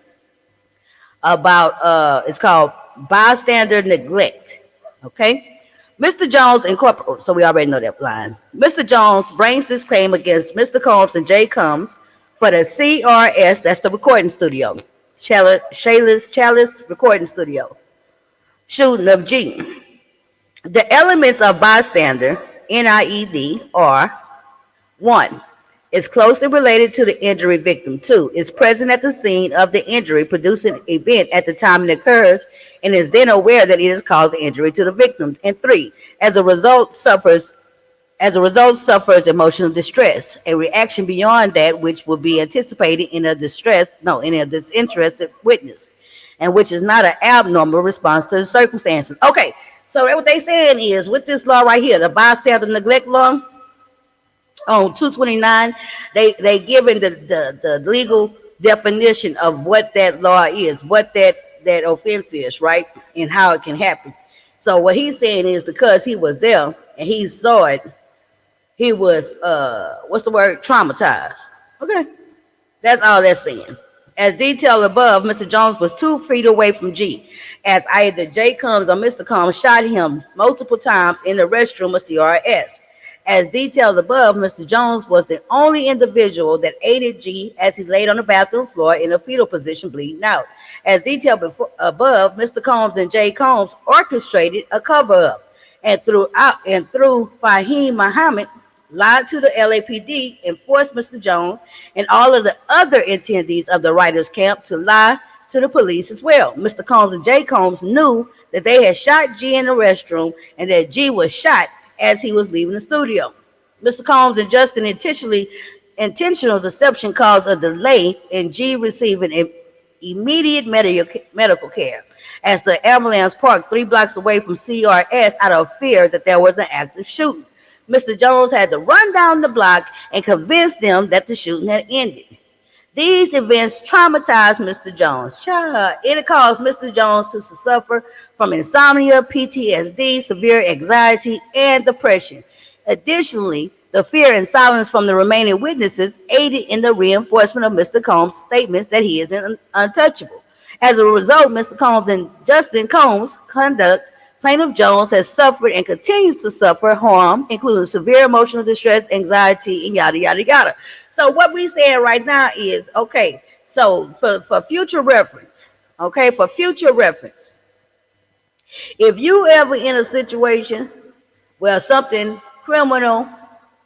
about, it's called bystander neglect, okay? Mr. Jones Incorporated, so we already know that line. Mr. Jones brings this claim against Mr. Combs and Jay Combs for the CRS, that's the recording studio, Chalice Recording Studio, shooting of G. The elements of bystander, NIED, are 1. Is closely related to the injury victim. 2. Is present at the scene of the injury producing event at the time it occurs and is then aware that it has caused injury to the victim. And 3. As a result suffers emotional distress, a reaction beyond that which will be anticipated in a disinterested witness, and which is not an abnormal response to the circumstances. Okay, so what they saying is with this law right here, the bystander neglect law, on 229, they given the legal definition of what that law is, what that offense is, right, and how it can happen. So what he's saying is because he was there and he saw it, he was traumatized. Okay, that's all they're saying. As detailed above, Mr. Jones was 2 feet away from G, as either J. Combs or Mr. Combs shot him multiple times in the restroom of CRS. As detailed above, Mr. Jones was the only individual that aided G as he laid on the bathroom floor in a fetal position, bleeding out. As detailed above, Mr. Combs and Jay Combs orchestrated a cover-up, and through Fahim Muhammad lied to the LAPD and forced Mr. Jones and all of the other attendees of the writers' camp to lie to the police as well. Mr. Combs and Jay Combs knew that they had shot G in the restroom and that G was shot as he was leaving the studio. Mr. Combs and Justin intentional deception caused a delay in G receiving immediate medical care as the ambulance parked 3 blocks away from CRS out of fear that there was an active shooting. Mr. Jones had to run down the block and convince them that the shooting had ended. These events traumatized Mr. Jones. It caused Mr. Jones to suffer from insomnia, PTSD, severe anxiety, and depression. Additionally, the fear and silence from the remaining witnesses aided in the reinforcement of Mr. Combs' statements that he is untouchable. As a result, Mr. Combs and Justin Combs' conduct, plaintiff Jones has suffered and continues to suffer harm, including severe emotional distress, anxiety, and yada, yada, yada. So what we're saying right now is, okay, so for future reference, if you ever in a situation where something criminal,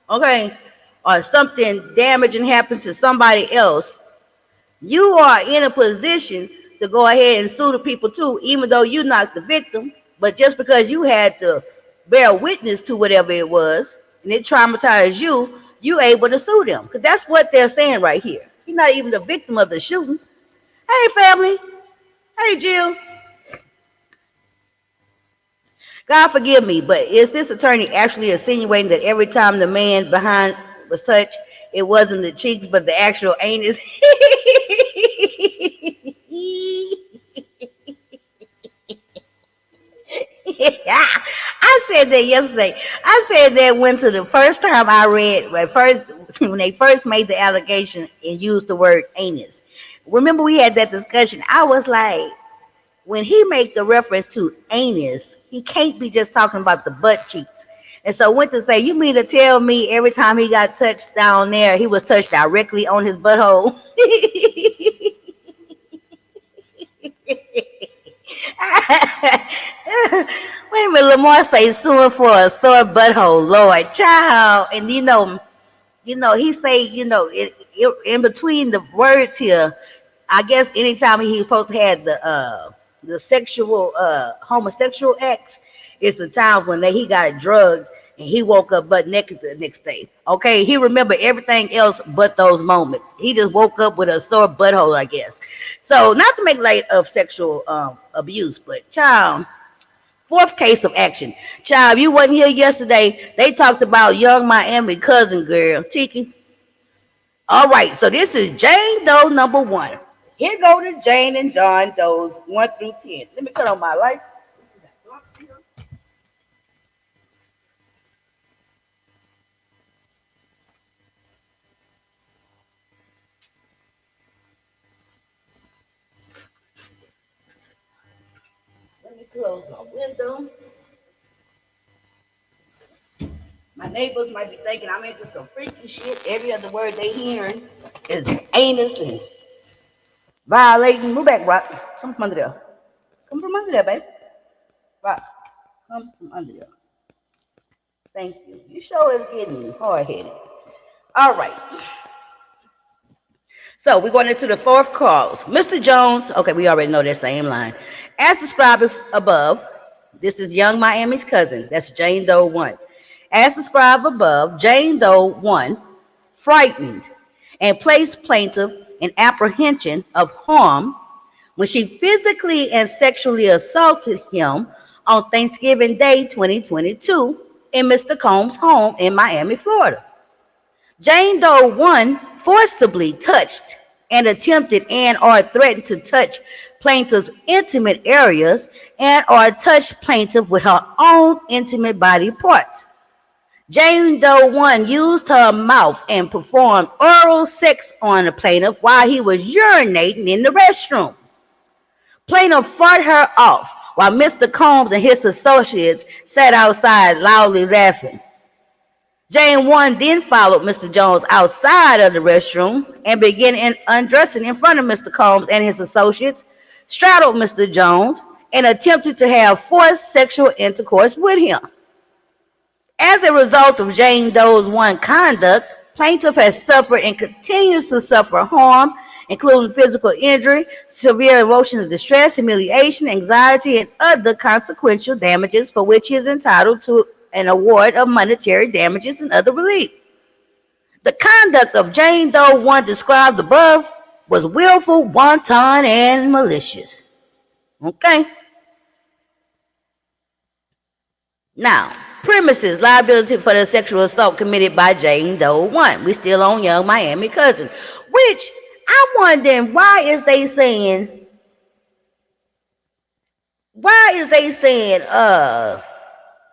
okay, or something damaging happened to somebody else, you are in a position to go ahead and sue the people too, even though you're not the victim. But just because you had to bear witness to whatever it was and it traumatized you, you able to sue them. Because that's what they're saying right here. You're not even the victim of the shooting. Hey, family. Hey, Jill. God forgive me, but is this attorney actually insinuating that every time the man behind was touched, it wasn't the cheeks, but the actual anus? I said that yesterday. I said that when the first time I read, when they first made the allegation and used the word anus. Remember we had that discussion. I was like, when he make the reference to anus, he can't be just talking about the butt cheeks. And so I went to say, you mean to tell me every time he got touched down there, he was touched directly on his butthole? Wait a minute, Lamar say suing for a sore butthole, Lord, child. And you know, he say, in between the words here, I guess anytime he supposed to have the sexual homosexual acts, It's the time when he got drugged and he woke up butt naked the next day. Okay, he remembered everything else but those moments. He just woke up with a sore butthole, I guess. So, not to make light of sexual abuse, but child, fourth case of action. Child, you wasn't here yesterday. They talked about young Miami cousin girl, Tiki. All right, so this is Jane Doe number one. Here go to Jane and John Doe's 1 through 10. Let me cut on my light. Let me close my window. My neighbors might be thinking I'm into some freaky shit. Every other word they hearing is anus and violating. Move back, Rock. Come from under there. Come from under there, baby. Rock. Come from under there. Thank you. You sure is getting hard-headed. All right. So we're going into the fourth cause. Mr. Jones, okay, we already know that same line. As described above, this is young Miami's cousin. That's Jane Doe 1. As described above, Jane Doe 1 frightened and placed plaintiff in apprehension of harm when she physically and sexually assaulted him on Thanksgiving Day 2022 in Mr. Combs' home in Miami, Florida. Jane Doe 1 forcibly touched and attempted and or threatened to touch plaintiff's intimate areas and or touched plaintiff with her own intimate body parts. Jane Doe 1 used her mouth and performed oral sex on the plaintiff while he was urinating in the restroom. Plaintiff fought her off while Mr. Combs and his associates sat outside loudly laughing. Jane 1 then followed Mr. Jones outside of the restroom and began undressing in front of Mr. Combs and his associates, straddled Mr. Jones, and attempted to have forced sexual intercourse with him. As a result of Jane Doe's 1 conduct, plaintiff has suffered and continues to suffer harm, including physical injury, severe emotional distress, humiliation, anxiety, and other consequential damages for which he is entitled to an award of monetary damages and other relief. The conduct of Jane Doe 1 described above was willful, wanton, and malicious. Okay. Now, premises liability for the sexual assault committed by Jane Doe 1. We still on young Miami cousin, which I'm wondering why is they saying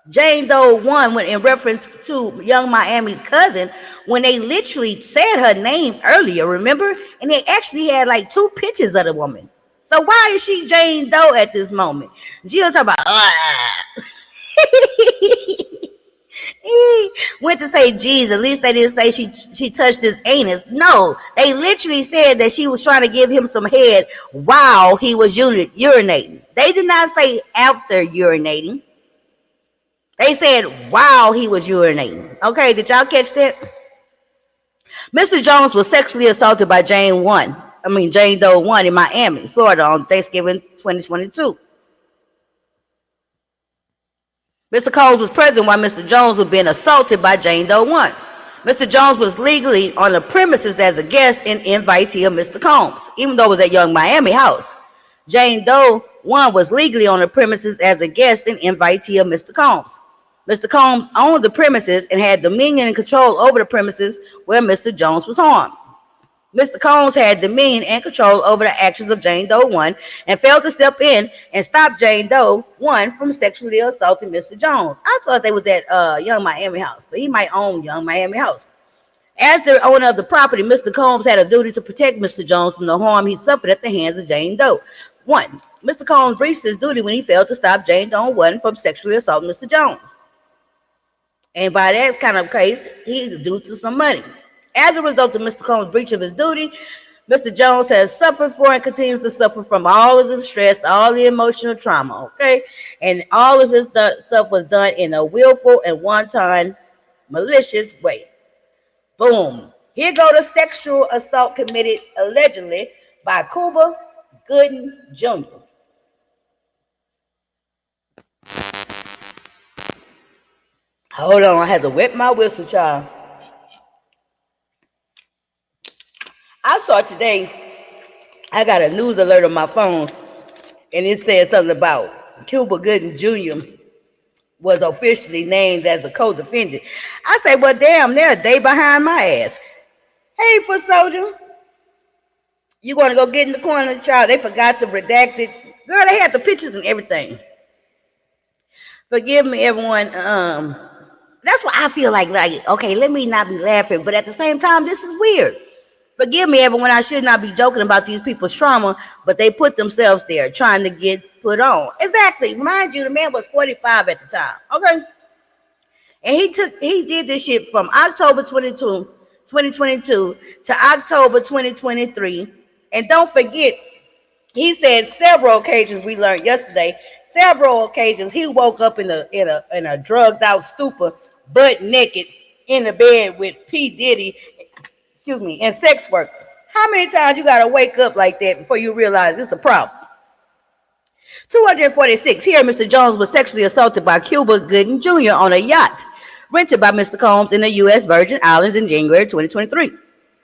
Jane Doe 1 when in reference to young Miami's cousin when they literally said her name earlier, remember? And they actually had like 2 pictures of the woman. So why is she Jane Doe at this moment? Jill talk about he went to say Jesus. At least they didn't say she touched his anus. No, they literally said that she was trying to give him some head while he was urinating. They did not say after urinating. They said while he was urinating. Okay, did y'all catch that? Mr. Jones was sexually assaulted by Jane Doe 1 in Miami, Florida on Thanksgiving 2022. Mr. Combs was present while Mr. Jones was being assaulted by Jane Doe 1. Mr. Jones was legally on the premises as a guest and invitee of Mr. Combs, even though it was at Young Miami house. Jane Doe 1 was legally on the premises as a guest and invitee of Mr. Combs. Mr. Combs owned the premises and had dominion and control over the premises where Mr. Jones was harmed. Mr. Combs had dominion and control over the actions of Jane Doe 1 and failed to step in and stop Jane Doe 1 from sexually assaulting Mr. Jones. I thought they was at Young Miami house, but he might own Young Miami house. As the owner of the property, Mr. Combs had a duty to protect Mr. Jones from the harm he suffered at the hands of Jane Doe 1. Mr. Combs breached his duty when he failed to stop Jane Doe 1 from sexually assaulting Mr. Jones. And by that kind of case, he's due to some money. As a result of Mr. Combs' breach of his duty, Mr. Jones has suffered for and continues to suffer from all of the stress, all the emotional trauma, okay? And all of this stuff was done in a willful and wanton, malicious way. Boom. Here go the sexual assault committed allegedly by Cuba Gooden Jr. Hold on, I had to wet my whistle, child. I saw today, I got a news alert on my phone, and it said something about Cuba Gooding Jr. was officially named as a co-defendant. I say, well, damn, they're a day behind my ass. Hey, foot soldier, you want to go get in the corner, child? They forgot to redact it. Girl, they had the pictures and everything. Forgive me, everyone. That's why I feel like, okay, let me not be laughing, but at the same time, this is weird. Forgive me, everyone. I should not be joking about these people's trauma, but they put themselves there trying to get put on. Exactly. Mind you, the man was 45 at the time. Okay. And he did this shit from October 2022 to October 2023. And don't forget, he said several occasions, we learned yesterday, several occasions he woke up in a drugged out stupor, butt naked in the bed with P. Diddy, and sex workers. How many times you gotta wake up like that before you realize it's a problem? 246. Here, Mr. Jones was sexually assaulted by Cuba Gooding Jr. on a yacht rented by Mr. Combs in the U.S. Virgin Islands in January 2023.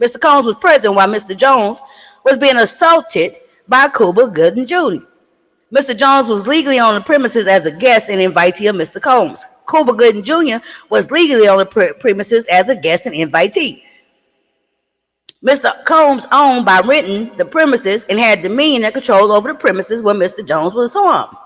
Mr. Combs was present while Mr. Jones was being assaulted by Cuba Gooding Jr. Mr. Jones was legally on the premises as a guest and invitee of Mr. Combs. Cuba Gooding Jr. was legally on the premises as a guest and invitee. Mr. Combs owned by renting the premises and had dominion and control over the premises where Mr. Jones was harmed.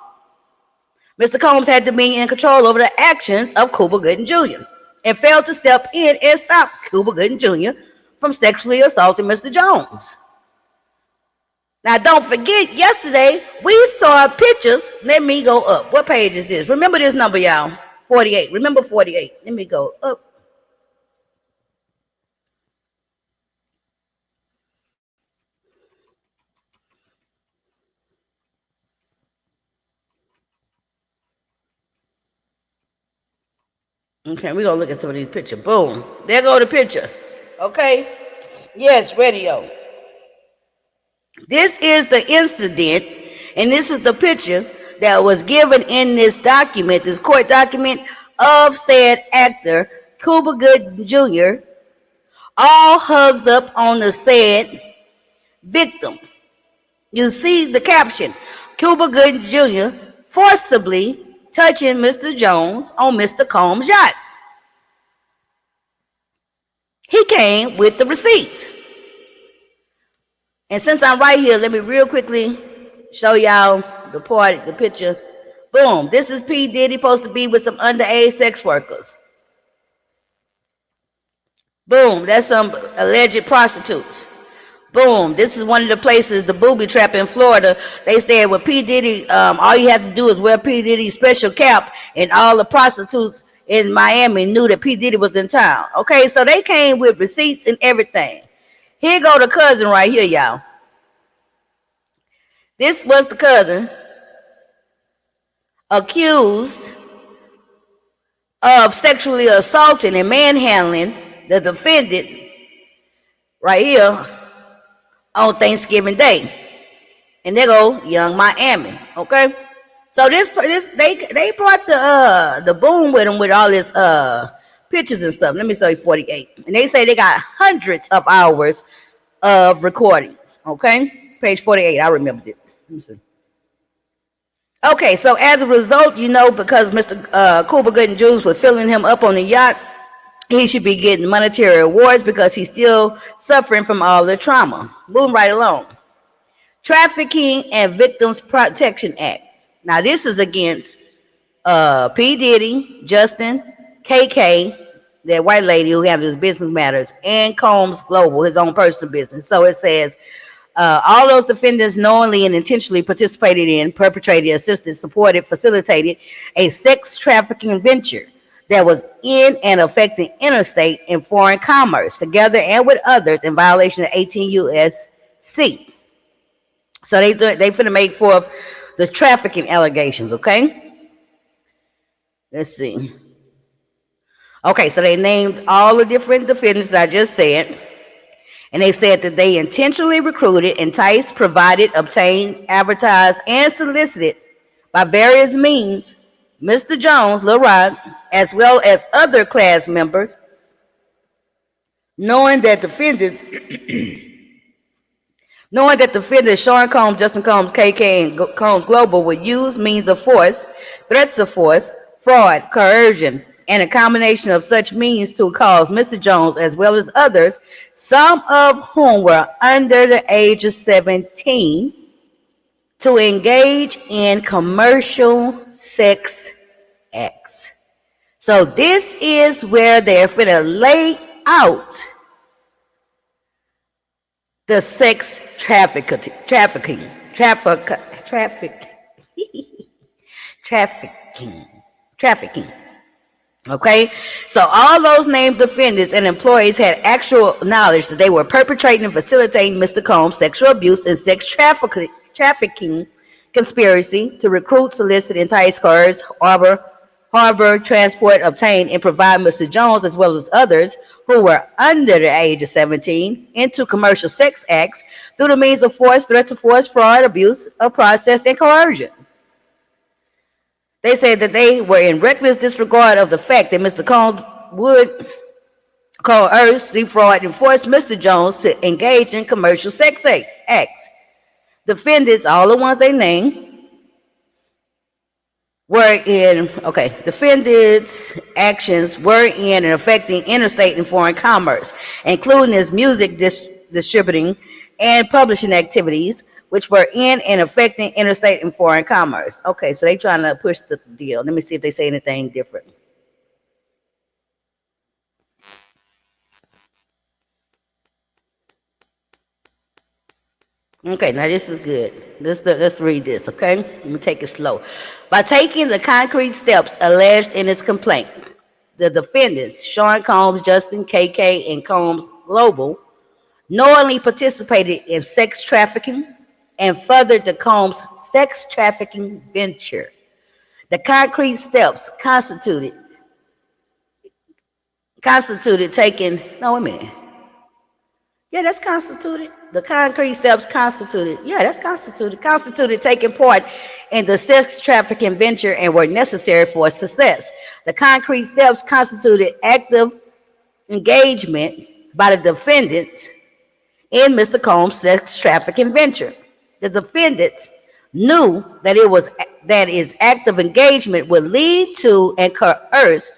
Mr. Combs had dominion and control over the actions of Cuba Gooding Jr. and failed to step in and stop Cuba Gooding Jr. from sexually assaulting Mr. Jones. Now, don't forget, yesterday we saw pictures. Let me go up. What page is this? Remember this number, y'all. 48. Remember 48. Let me go up. Okay, we're going to look at some of these pictures. Boom. There go the picture. Okay? Yes, radio. This is the incident, and this is the picture that was given in this document, this court document, of said actor, Cuba Gooding Jr., all hugged up on the said victim. You see the caption, Cuba Gooding Jr. forcibly touching Mr. Jones on Mr. Combs' yacht. He came with the receipts. And since I'm right here, let me real quickly show y'all the picture. Boom. This is P. Diddy supposed to be with some underage sex workers. Boom. That's some alleged prostitutes. Boom. This is one of the places, the booby trap in Florida. They said with P. Diddy, all you have to do is wear P. Diddy's special cap, and all the prostitutes in Miami knew that P. Diddy was in town. Okay, so they came with receipts and everything. Here go the cousin right here, y'all. This was the cousin accused of sexually assaulting and manhandling the defendant right here on Thanksgiving Day. And there go Young Miami. Okay, so they brought the boom with them with all this pictures and stuff. Let me show you 48. And they say they got hundreds of hours of recordings. Okay, page 48. I remembered it. Let me see. Okay, so as a result, because Mr. Cuba Gooding Jr. was filling him up on the yacht, he should be getting monetary awards because he's still suffering from all the trauma. Moving right along. Trafficking and Victims Protection Act. Now, this is against P. Diddy, Justin, KK, that white lady who handles business matters, and Combs Global, his own personal business. So it says, all those defendants knowingly and intentionally participated in, perpetrated, assisted, supported, facilitated a sex trafficking venture that was in and affecting interstate and foreign commerce, together and with others, in violation of 18 U.S.C. So they finna make forth the trafficking allegations, okay? Let's see. Okay, so they named all the different defendants I just said, and they said that they intentionally recruited, enticed, provided, obtained, advertised, and solicited by various means Mr. Jones, Lil Rod, as well as other class members, knowing that defendants Sean Combs, Justin Combs, KK, and Combs Global would use means of force, threats of force, fraud, coercion, and a combination of such means to cause Mr. Jones, as well as others, some of whom were under the age of 17, to engage in commercial sex acts. So this is where they're going to lay out the sex trafficking, trafficking. Okay, so all those named defendants and employees had actual knowledge that they were perpetrating and facilitating Mr. Combs' sexual abuse and sex trafficking conspiracy to recruit, solicit, entice, coerce, harbor, transport, obtain, and provide Mr. Jones, as well as others who were under the age of 17, into commercial sex acts through the means of force, threats of force, fraud, abuse of process, and coercion. They said that they were in reckless disregard of the fact that Mr. Combs would coerce, defraud, and force Mr. Jones to engage in commercial sex acts. Defendants, all the ones they named, defendants' actions were in and affecting interstate and foreign commerce, including his music distributing and publishing activities, which were in and affecting interstate and foreign commerce. Okay, so they trying to push the deal. Let me see if they say anything different. Okay, now this is good. Let's read this, okay? Let me take it slow. By taking the concrete steps alleged in his complaint, the defendants, Sean Combs, Justin, KK, and Combs Global, knowingly participated in sex trafficking and furthered the Combs sex trafficking venture. The concrete steps constituted taking, no, wait a minute. Yeah, that's constituted. The concrete steps constituted. Yeah, that's constituted. Constituted taking part in the sex trafficking venture and were necessary for success. The concrete steps constituted active engagement by the defendants in Mr. Combs' sex trafficking venture. The defendants knew that his active engagement would lead to and cause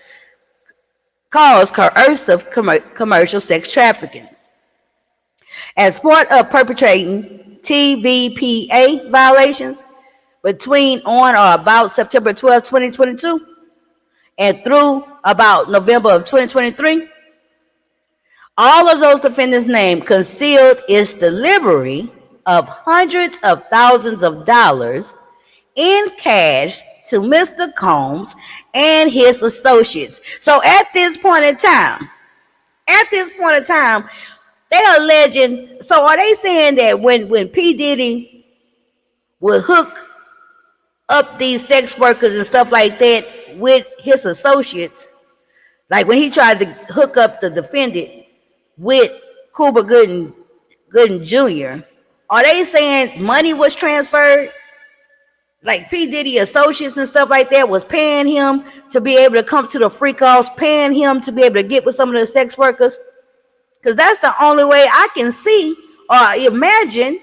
coercive commercial sex trafficking. As part of perpetrating TVPA violations between on or about September 12, 2022 and through about November of 2023, all of those defendants named concealed its delivery of hundreds of thousands of dollars in cash to Mr. Combs and his associates. So at this point in time, they are alleging, so are they saying that when P. Diddy would hook up these sex workers and stuff like that with his associates, like when he tried to hook up the defendant with Cuba Gooden Jr., are they saying money was transferred? Like P. Diddy associates and stuff like that was paying him to be able to come to the freak offs, paying him to be able to get with some of the sex workers? Because that's the only way I can see or imagine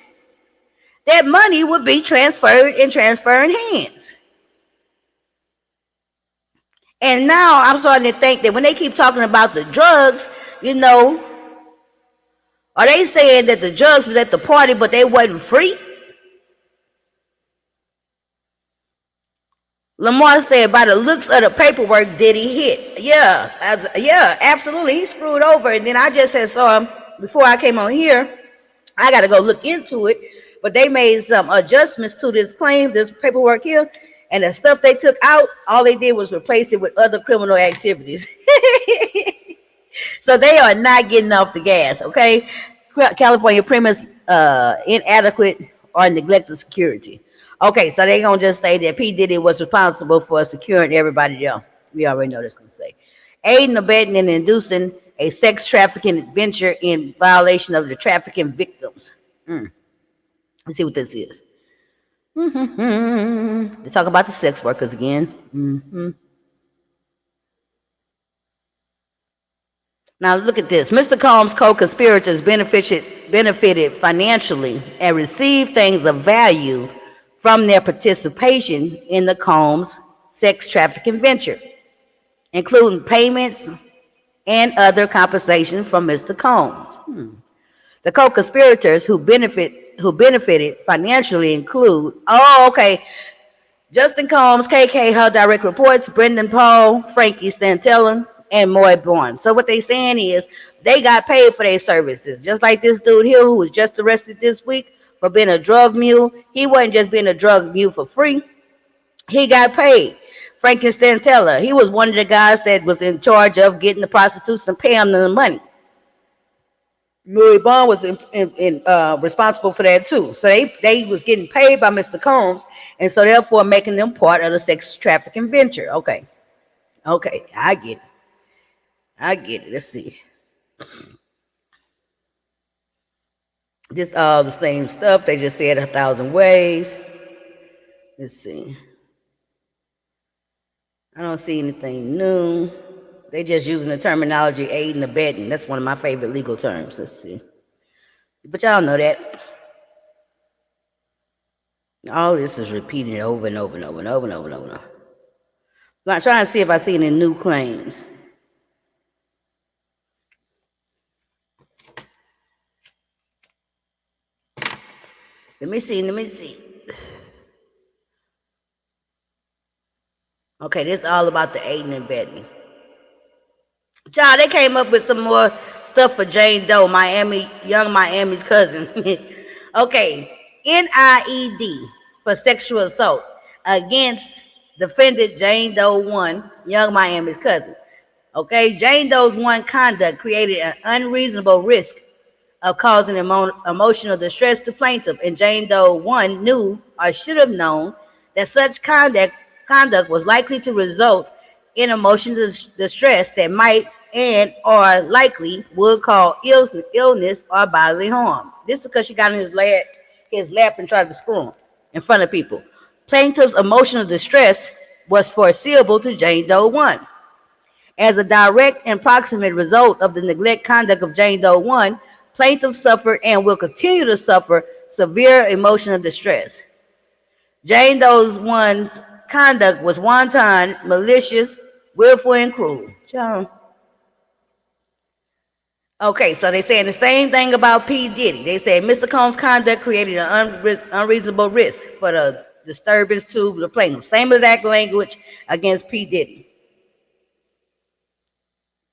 that money would be transferred in transferring hands. And now I'm starting to think that when they keep talking about the drugs, are they saying that the drugs was at the party but they wasn't free? Lamar said, by the looks of the paperwork, did he hit? Yeah, absolutely. He screwed over. And then I just had saw him before I came on here. I got to go look into it. But they made some adjustments to this claim, this paperwork here. And the stuff they took out, all they did was replace it with other criminal activities. So they are not getting off the gas, okay? California premise inadequate or neglected security. Okay, so they're going to just say that P. Diddy was responsible for securing everybody else. We already know that's going to say. Aiding, abetting, and inducing a sex trafficking venture in violation of the trafficking victims. Let's see what this is. They talk about the sex workers again. Now look at this. Mr. Combs' co-conspirators benefited financially and received things of value from their participation in the Combs sex trafficking venture, including payments and other compensation from Mr. Combs. The co-conspirators who benefited financially include, Justin Combs, KK, her direct reports, Brendan Paul, Frankie Stantella, and Moy Bourne. So what they saying is they got paid for their services. Just like this dude here who was just arrested this week for being a drug mule. He wasn't just being a drug mule for free. He got paid. Frankie Stantella, he was one of the guys that was in charge of getting the prostitutes and paying them the money. Louis Bond was responsible for that too. So they was getting paid by Mr. Combs, and so therefore making them part of the sex trafficking venture. Okay, I get it. Let's see. This all the same stuff. They just said 1,000 ways. Let's see. I don't see anything new. They just using the terminology aid and abetting. That's one of my favorite legal terms. Let's see. But y'all know that. All this is repeated over and over and over and over and over and over. I'm trying to see if I see any new claims. Let me see. Okay, this is all about the aiding and abetting. Child, they came up with some more stuff for Jane Doe, young Miami's cousin. Okay, NIED for sexual assault against defendant Jane Doe 1, young Miami's cousin. Okay, Jane Doe's 1 conduct created an unreasonable risk of causing emotional distress to plaintiff, and Jane Doe 1 knew or should have known that such conduct was likely to result in emotional distress that might and or likely would cause illness or bodily harm. This is because she got in his lap and tried to screw him in front of people. Plaintiff's emotional distress was foreseeable to Jane Doe 1. As a direct and proximate result of the neglect conduct of Jane Doe 1, plaintiff suffered and will continue to suffer severe emotional distress. Jane Doe 1's conduct was wanton, malicious, willful, and cruel. John. Okay, so they're saying the same thing about P. Diddy. They say Mr. Combs' conduct created an unreasonable risk for the disturbance to the plaintiff. Same exact language against P. Diddy.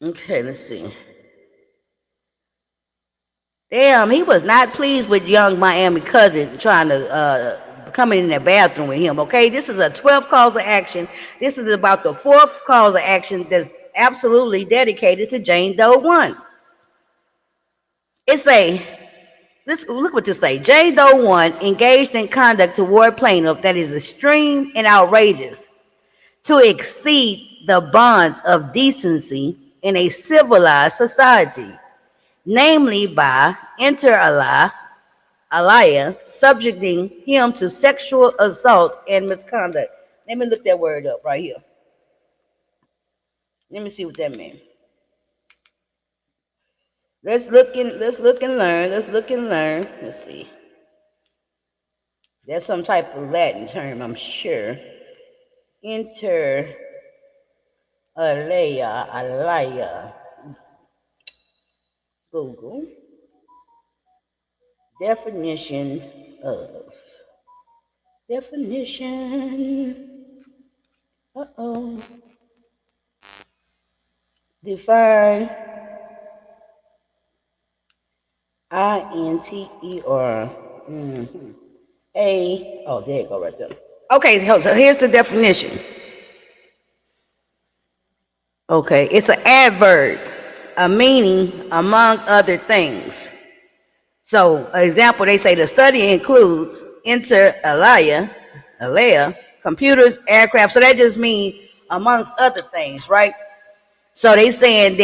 Okay, let's see. Damn, he was not pleased with young Miami cousin trying to come in their bathroom with him. Okay, this is a 12th cause of action. This is about the 4th cause of action that's absolutely dedicated to Jane Doe 1. Let's look what this say. Jane Doe 1 engaged in conduct toward plaintiff that is extreme and outrageous to exceed the bonds of decency in a civilized society, namely by inter alia, subjecting him to sexual assault and misconduct. Let me look that word up right here. Let me see what that means. Let's look and learn. Let's see. That's some type of Latin term, I'm sure. Inter alia. Google. Definition. Define INTER. There you go right there. Okay, so here's the definition. Okay, it's an adverb, a meaning among other things. So, example, they say the study includes inter alia, computers, aircraft. So that just means amongst other things, right? So they saying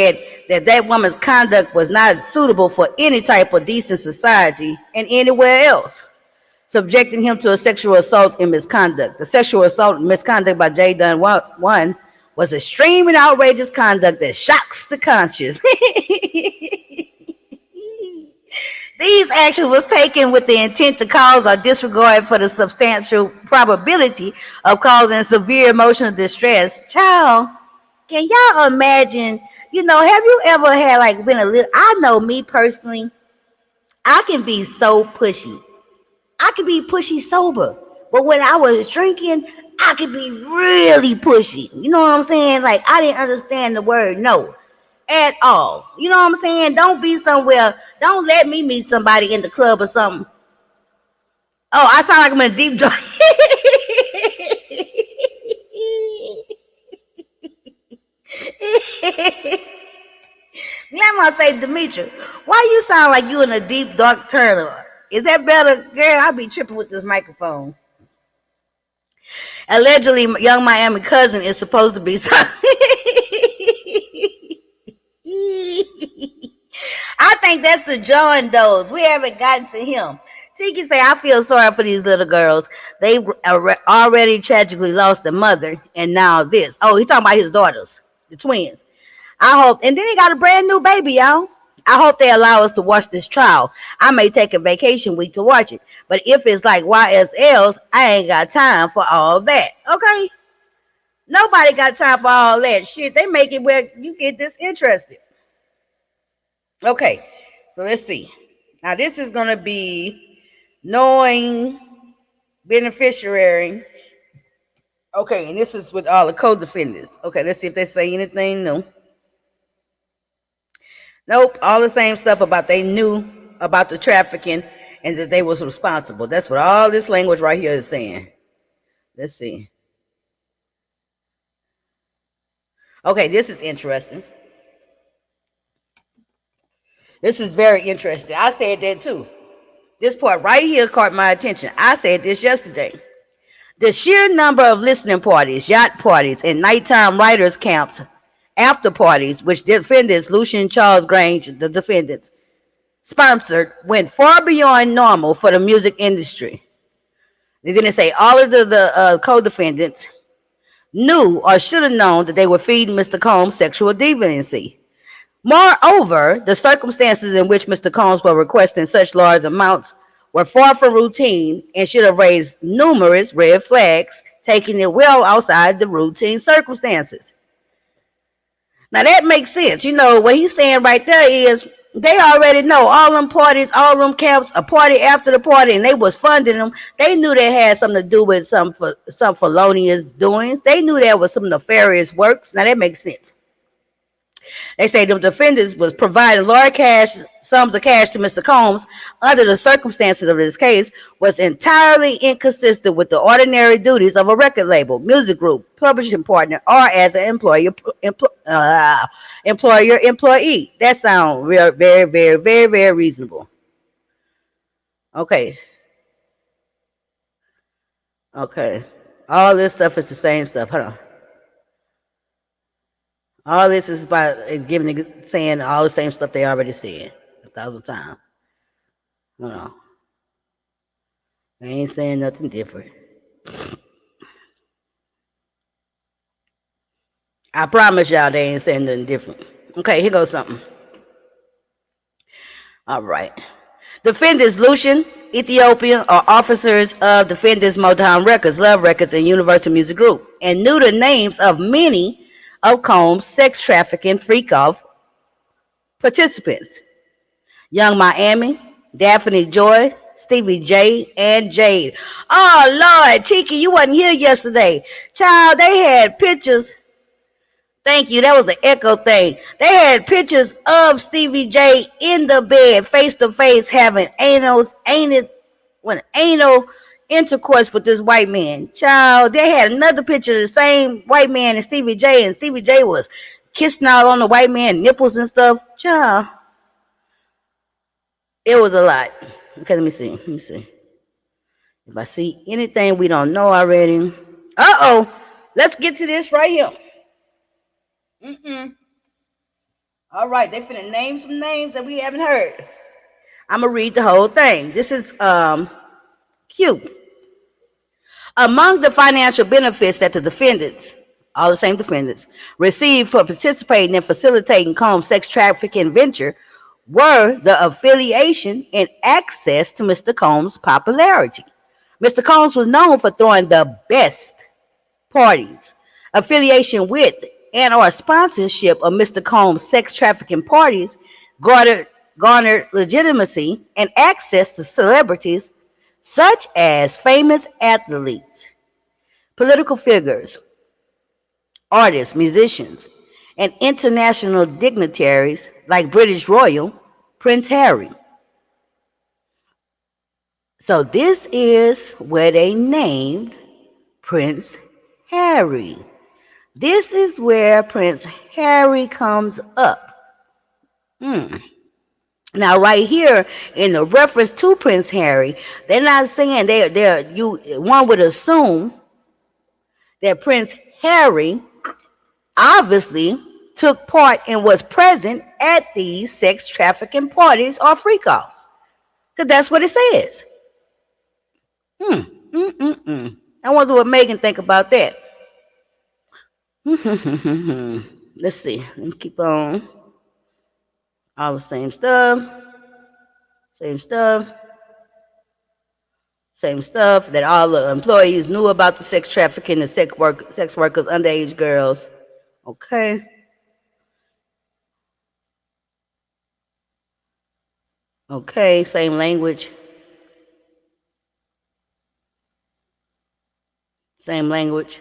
that woman's conduct was not suitable for any type of decent society and anywhere else, subjecting him to a sexual assault and misconduct. The sexual assault and misconduct by Jane Doe 1 was extreme and outrageous conduct that shocks the conscience. These actions was taken with the intent to cause or disregard for the substantial probability of causing severe emotional distress. Child, can y'all imagine? Have you ever had like been a little? I know me personally, I can be so pushy. I could be pushy sober, but when I was drinking, I could be really pushy. You know what I'm saying? Like I didn't understand the word no at all. You know what I'm saying? Don't be somewhere. Don't let me meet somebody in the club or something. Oh, I sound like I'm in a deep dark. Grandma say, Demetri, why you sound like you in a deep dark turn? Is that better? Girl, I be tripping with this microphone. Allegedly, Young Miami cousin is supposed to be I think that's the John Doe's. We haven't gotten to him. Tiki say, I feel sorry for these little girls. They already tragically lost their mother, and now this. Oh, he's talking about his daughters, the twins. I hope, and then he got a brand new baby, y'all. I hope they allow us to watch this trial. I may take a vacation week to watch it, but if it's like YSLs, I ain't got time for all that. Okay? Nobody got time for all that shit. They make it where you get disinterested. Okay, so let's see. Now this is gonna be knowing beneficiary. Okay, and this is with all the co-defendants. Okay, let's see if they say anything new. Nope, all the same stuff about they knew about the trafficking and that they was responsible. That's what all this language right here is saying. Let's see. Okay, this is interesting. This is very interesting. I said that too. This part right here caught my attention. I said this yesterday. The sheer number of listening parties, yacht parties, and nighttime writers' camps, after parties, which defendants Lucian Charles Grange, the defendants, sponsored, went far beyond normal for the music industry. They didn't say all of the co-defendants knew or should have known that they were feeding Mr. Combs sexual deviancy. Moreover, the circumstances in which Mr. Combs was requesting such large amounts were far from routine and should have raised numerous red flags, taking it well outside the routine circumstances. Now that makes sense. What he's saying right there is they already know all them parties, all them camps, a party after the party, and they was funding them. They knew they had something to do with some felonious doings. They knew there was some nefarious works. Now that makes sense. They say the defendants was providing large sums of cash to Mr. Combs under the circumstances of this case was entirely inconsistent with the ordinary duties of a record label, music group, publishing partner, or as an employer employee. That sounds very, very, very, very, very reasonable. Okay. All this stuff is the same stuff. Hold on. All this is about saying all the same stuff they already said 1,000 times. Hold on. They ain't saying nothing different. I promise y'all they ain't saying nothing different. Okay, here goes something. All right. Defendants Lucian, Ethiopian, are officers of Defendants Motown Records, Love Records, and Universal Music Group, and knew the names of many of Combs' sex trafficking freak-off participants. Young Miami, Daphne Joy, Stevie J, and Jade. Oh, Lord, Tiki, you wasn't here yesterday. Child, they had pictures. Thank you, that was the echo thing. They had pictures of Stevie J in the bed, face-to-face, having anal intercourse with this white man. Child, they had another picture of the same white man and Stevie J was kissing out on the white man nipples and stuff. Child, it was a lot. Okay, let me see if I see anything we don't know already. Let's get to this right here. All right, they finna name some names that we haven't heard. I'm gonna read the whole thing. This is Q. Among the financial benefits that the defendants, all the same defendants, received for participating in facilitating Combs' sex trafficking venture were the affiliation and access to Mr. Combs' popularity. Mr. Combs was known for throwing the best parties. Affiliation with and or sponsorship of Mr. Combs' sex trafficking parties garnered legitimacy and access to celebrities such as famous athletes, political figures, artists, musicians, and international dignitaries like British Royal Prince Harry. So this is where they named Prince Harry. This is where Prince Harry comes up. Now, right here in the reference to Prince Harry, they're not saying one would assume that Prince Harry obviously took part and was present at these sex trafficking parties or freak-offs, because that's what it says. I wonder what Megan think about that. Let's see. Let me keep on. All the same stuff that all the employees knew about the sex trafficking, the sex workers, underage girls. Okay. Okay, same language. Same language.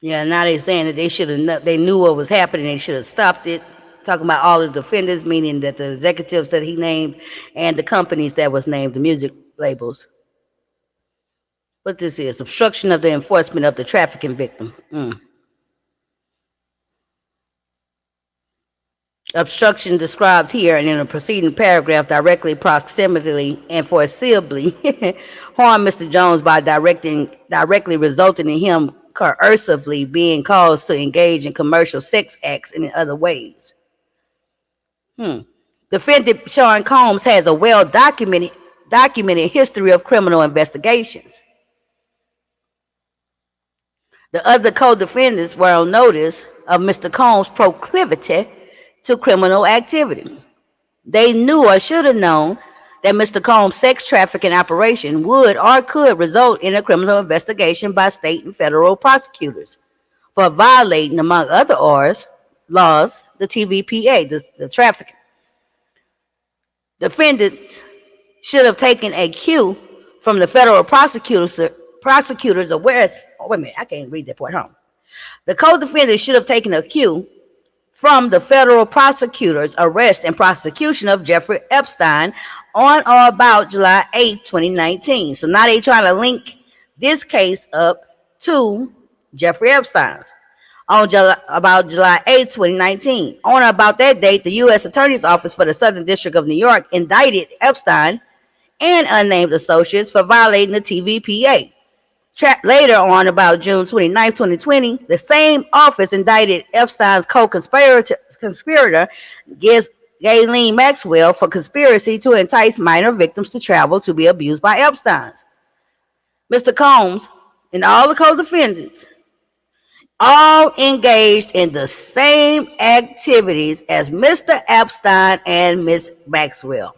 Yeah, now they're saying that they knew what was happening, they should have stopped it. Talking about all the defendants, meaning that the executives that he named and the companies that was named, the music labels. What this is, obstruction of the enforcement of the trafficking victim. Obstruction described here and in the preceding paragraph directly, proximately, and foreseeably harm Mr. Jones by directly resulting in him coercively being caused to engage in commercial sex acts and in other ways. Defendant Sean Combs has a well-documented history of criminal investigations. The other co-defendants were on notice of Mr. Combs' proclivity to criminal activity. They knew or should have known that Mr. Combs' sex trafficking operation would or could result in a criminal investigation by state and federal prosecutors for violating, among other laws, the TVPA, the trafficking. Defendants should have taken a cue from the federal prosecutors aware. Oh, wait a minute, I can't read that part. The co-defendants should have taken a cue from the federal prosecutor's arrest and prosecution of Jeffrey Epstein on or about July 8, 2019. So now they're trying to link this case up to Jeffrey Epstein's. About July 8, 2019. On or about that date, the U.S. Attorney's Office for the Southern District of New York indicted Epstein and unnamed associates for violating the TVPA. Later on, about June 29, 2020, the same office indicted Epstein's co-conspirator, Ghislaine Maxwell, for conspiracy to entice minor victims to travel to be abused by Epstein. Mr. Combs and all the co-defendants all engaged in the same activities as Mr. Epstein and Ms. Maxwell.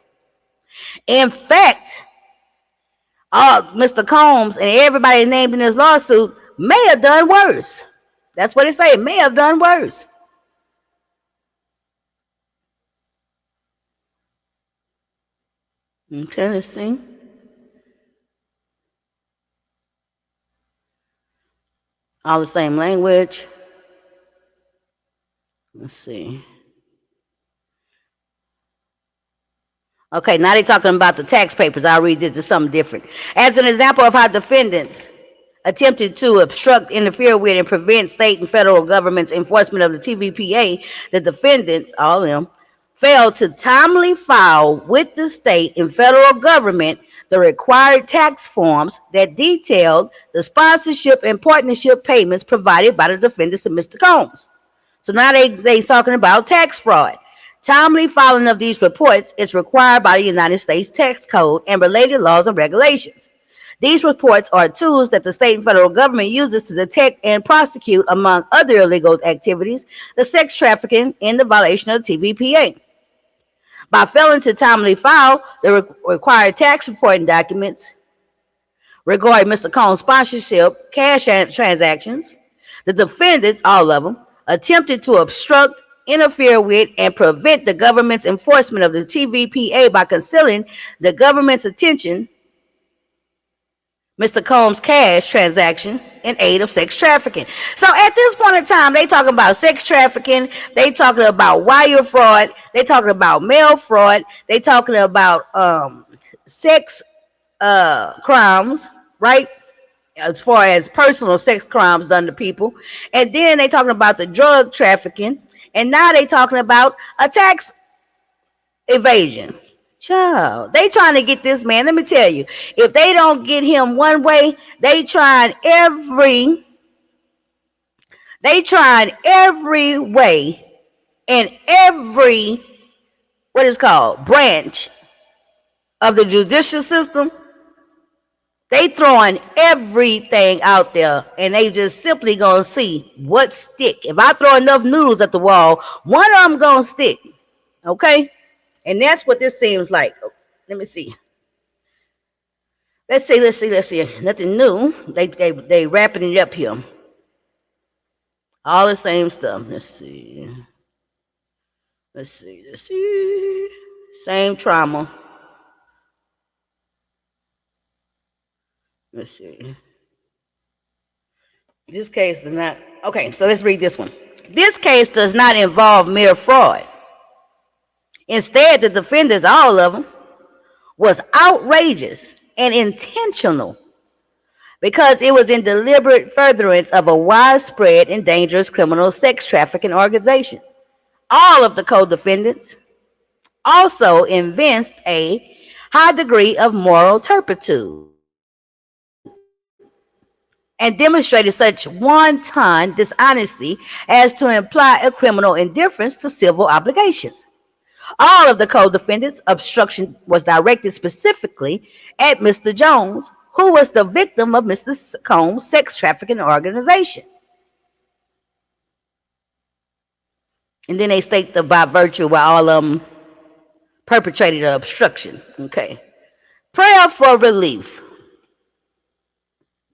In fact, Mr. Combs and everybody named in this lawsuit may have done worse. That's what they say, may have done worse. Okay, let's see. All the same language. Let's see. Okay, now they're talking about the tax papers. I'll read this. It's something different. As an example of how defendants attempted to obstruct, interfere with, and prevent state and federal government's enforcement of the TVPA, the defendants, all of them, failed to timely file with the state and federal government the required tax forms that detailed the sponsorship and partnership payments provided by the defendants to Mr. Combs. So now they talking about tax fraud. Timely filing of these reports is required by the United States Tax Code and related laws and regulations. These reports are tools that the state and federal government uses to detect and prosecute, among other illegal activities, the sex trafficking and the violation of the TVPA. By failing to timely file the required tax reporting documents regarding Mr. Combs' sponsorship, cash transactions, the defendants, all of them, attempted to obstruct, interfere with, and prevent the government's enforcement of the TVPA by concealing the government's attention Mr. Combs' cash transaction in aid of sex trafficking. So at this point in time, they talking about sex trafficking, they talking about wire fraud, they talking about mail fraud, they talking about sex crimes, right? As far as personal sex crimes done to people. And then they talking about the drug trafficking. And now they talking about a tax evasion. Child, they trying to get this man. Let me tell you, if they don't get him one way, they trying every way and every what is called branch of the judicial system. They throwing everything out there, and they just simply gonna see what stick. If I throw enough noodles at the wall, one of them gonna stick. Okay. And that's what this seems like. Let me see. Let's see. Nothing new. They wrapping it up here. All the same stuff. Let's see. Same trauma. Let's see. This case does not. Okay, so let's read this one. This case does not involve mere fraud. Instead, the defendants, all of them, was outrageous and intentional because it was in deliberate furtherance of a widespread and dangerous criminal sex trafficking organization. All of the co-defendants also evinced a high degree of moral turpitude and demonstrated such wanton dishonesty as to imply a criminal indifference to civil obligations. All of the co-defendants' obstruction was directed specifically at Mr. Jones, who was the victim of Mr. Combs' sex trafficking organization. And then they state that by virtue where all of them perpetrated an obstruction. Okay. Prayer for relief.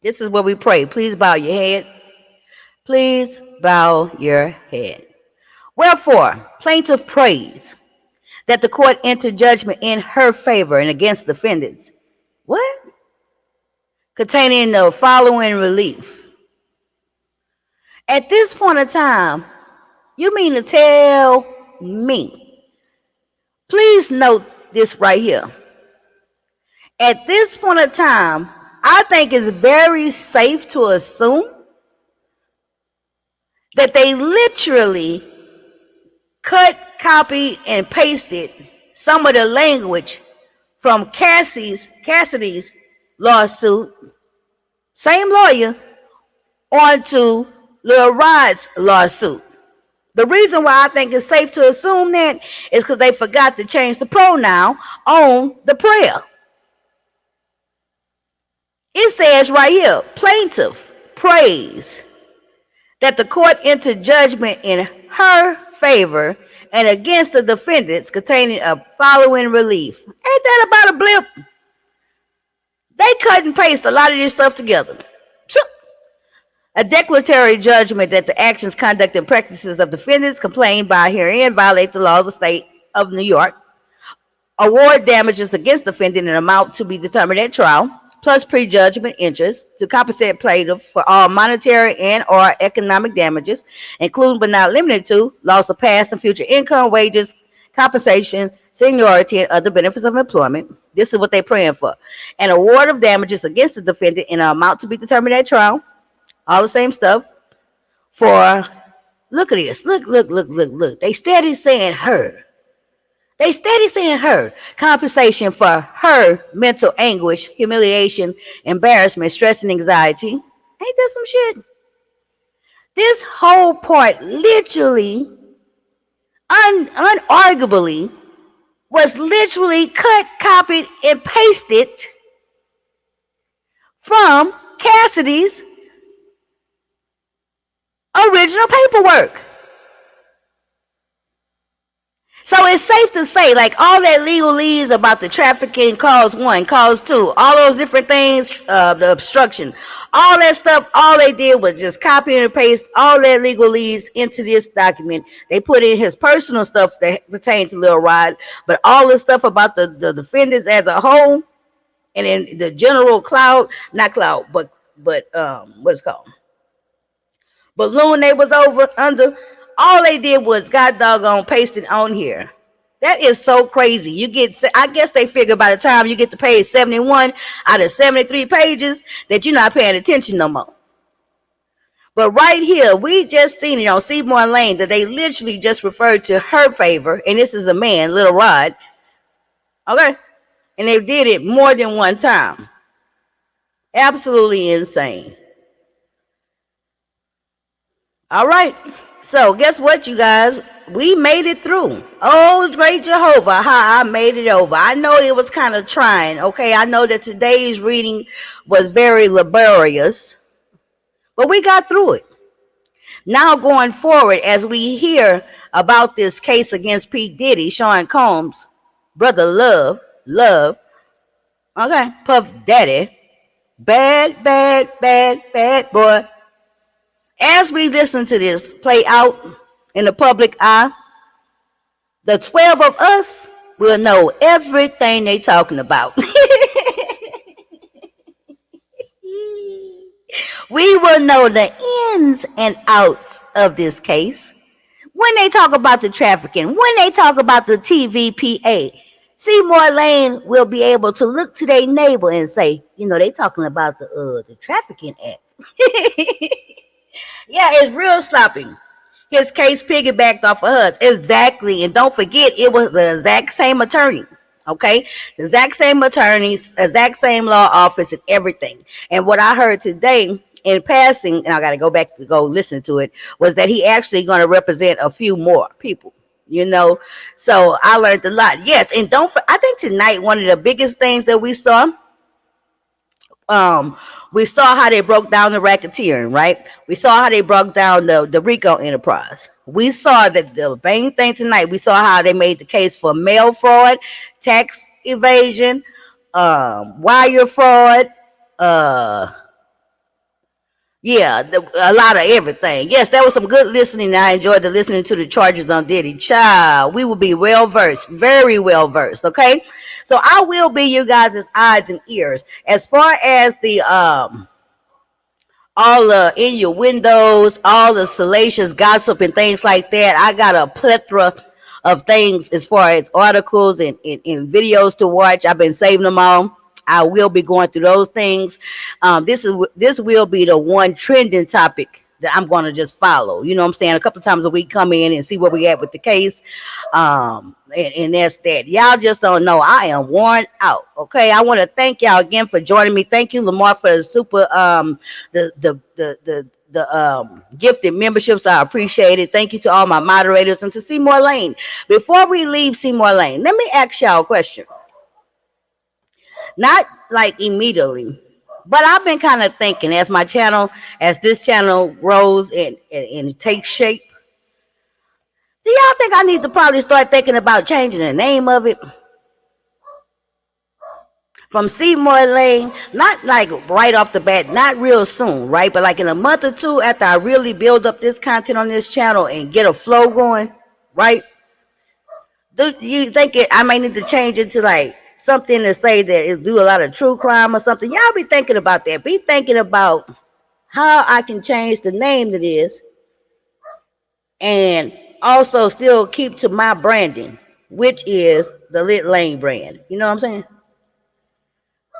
This is what we pray. Please bow your head. Please bow your head. Wherefore, plaintiff prays that the court enter judgment in her favor and against defendants. What? Containing the following relief. At this point in time, you mean to tell me? Please note this right here. At this point in time, I think it's very safe to assume that they literally cut, copied, and pasted some of the language from Cassidy's lawsuit, same lawyer, onto Lil Rod's lawsuit. The reason why I think it's safe to assume that is because they forgot to change the pronoun on the prayer. It says right here, plaintiff prays that the court enter judgment in her favor and against the defendants containing a following relief. Ain't that about a blip? They cut and paste a lot of this stuff together. A declaratory judgment that the actions, conduct, and practices of defendants complained by herein violate the laws of the state of New York. Award damages against defendant in an amount to be determined at trial, plus prejudgment interest to compensate plaintiff for all monetary and or economic damages, including but not limited to loss of past and future income, wages, compensation, seniority, and other benefits of employment. This is what they're praying for. An award of damages against the defendant in an amount to be determined at trial. All the same stuff for, look at this, look. They steady saying her. They steady saying her. Compensation for her mental anguish, humiliation, embarrassment, stress, and anxiety. Ain't that some shit? This whole part literally unarguably was literally cut, copied, and pasted from Cassidy's original paperwork. So it's safe to say, like, all that legalese about the trafficking, cause 1, cause 2, all those different things, the obstruction, all that stuff, all they did was just copy and paste all that legalese into this document. They put in his personal stuff that pertains to Lil Rod, but all the stuff about the defendants as a whole, and then the general not cloud, but what it's called, balloon they was over under, all they did was god doggone paste it on here. That is so crazy. You get, I guess they figure by the time you get to page 71 out of 73 pages that you're not paying attention no more. But right here, we just seen it on Seymour Lane that they literally just referred to her favor, and this is a man, Lil Rod. Okay? And they did it more than one time. Absolutely insane. All right. So guess what, you guys? We made it through. Oh, great Jehovah, how I made it over. I know it was kind of trying. Okay, I know that today's reading was very laborious, but we got through it. Now going forward, as we hear about this case against P. Diddy, Sean Combs, Brother Love, okay, Puff Daddy, bad boy. As we listen to this play out in the public eye, the 12 of us will know everything they talking about. We will know the ins and outs of this case. When they talk about the trafficking, when they talk about the TVPA, Seymour Lane will be able to look to their neighbor and say, they talking about the Trafficking Act. Yeah, it's real sloppy. His case piggybacked off of hers. Exactly. And don't forget, it was the exact same attorney. Okay? The exact same attorneys, exact same law office and everything. And what I heard today in passing, and I got to go back to go listen to it, was that he actually going to represent a few more people. So I learned a lot. Yes, and I think tonight one of the biggest things that we saw how they broke down the racketeering, right? We saw how they broke down the RICO enterprise. We saw that the main thing tonight, we saw how they made the case for mail fraud, tax evasion, wire fraud, a lot of everything. Yes, there was some good listening. I enjoyed listening to the charges on Diddy. Child, we will be well versed, very well versed. Okay, so I will be you guys' eyes and ears as far as the all the innuendos, all the salacious gossip and things like that. I got a plethora of things as far as articles and videos to watch. I've been saving them all. I will be going through those things. This will be the one trending topic that I'm going to just follow. You know what I'm saying? A couple of times a week, come in and see where we at with the case. And that's that. Y'all just don't know. I am worn out. Okay. I want to thank y'all again for joining me. Thank you, Lamar, for the super, the gifted memberships. I appreciate it. Thank you to all my moderators and to Seymour Lane. Before we leave Seymour Lane, let me ask y'all a question. Not like immediately, but I've been kind of thinking as this channel grows and takes shape. Do y'all think I need to probably start thinking about changing the name of it? From Seymour Lane, not like right off the bat, not real soon, right? But like in a month or two after I really build up this content on this channel and get a flow going, right? Do you think I might need to change it to like something to say that it do a lot of true crime or something? Y'all be thinking about that. Be thinking about how I can change the name to this and also still keep to my branding, which is the Lit Lane brand. You know what I'm saying?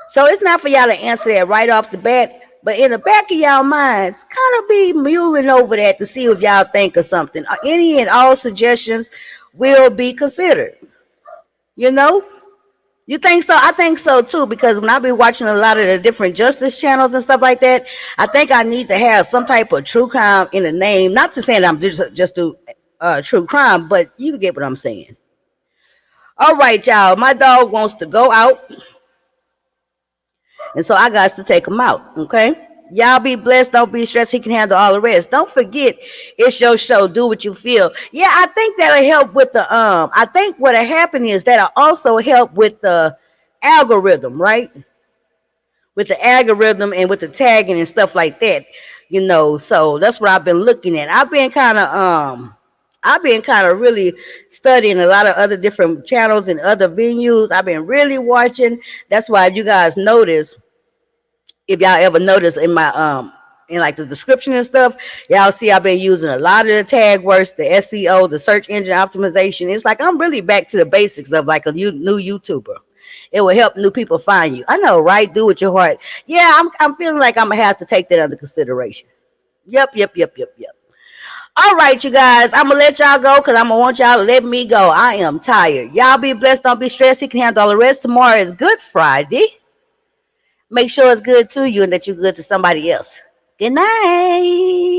So it's not for y'all to answer that right off the bat, but in the back of y'all minds, kind of be mulling over that to see if y'all think of something. Any and all suggestions will be considered. You think so? I think so too, because when I be watching a lot of the different justice channels and stuff like that, I think I need to have some type of true crime in the name. Not to say that I'm just do true crime, but you get what I'm saying. All right, y'all. My dog wants to go out, and so I got to take him out. Okay. Y'all be blessed. Don't be stressed. He can handle all the rest. Don't forget, it's your show. Do what you feel. Yeah, I think that'll help with the I think what'll happen is that'll also help with the algorithm, right? With the algorithm and with the tagging and stuff like that. So that's what I've been looking at. I've been kind of really studying a lot of other different channels and other venues. I've been really watching. That's why you guys notice, if y'all ever notice in my in like the description and stuff, y'all see I've been using a lot of the tag words, the SEO, the search engine optimization. It's like I'm really back to the basics of like a new YouTuber. It will help new people find you. I know, right? Do with your heart. Yeah, I'm feeling like I'm gonna have to take that under consideration. Yep. All right, you guys. I'm gonna let y'all go because I'm gonna want y'all to let me go. I am tired. Y'all be blessed. Don't be stressed. He can handle all the rest. Tomorrow is Good Friday. Make sure it's good to you and that you're good to somebody else. Good night.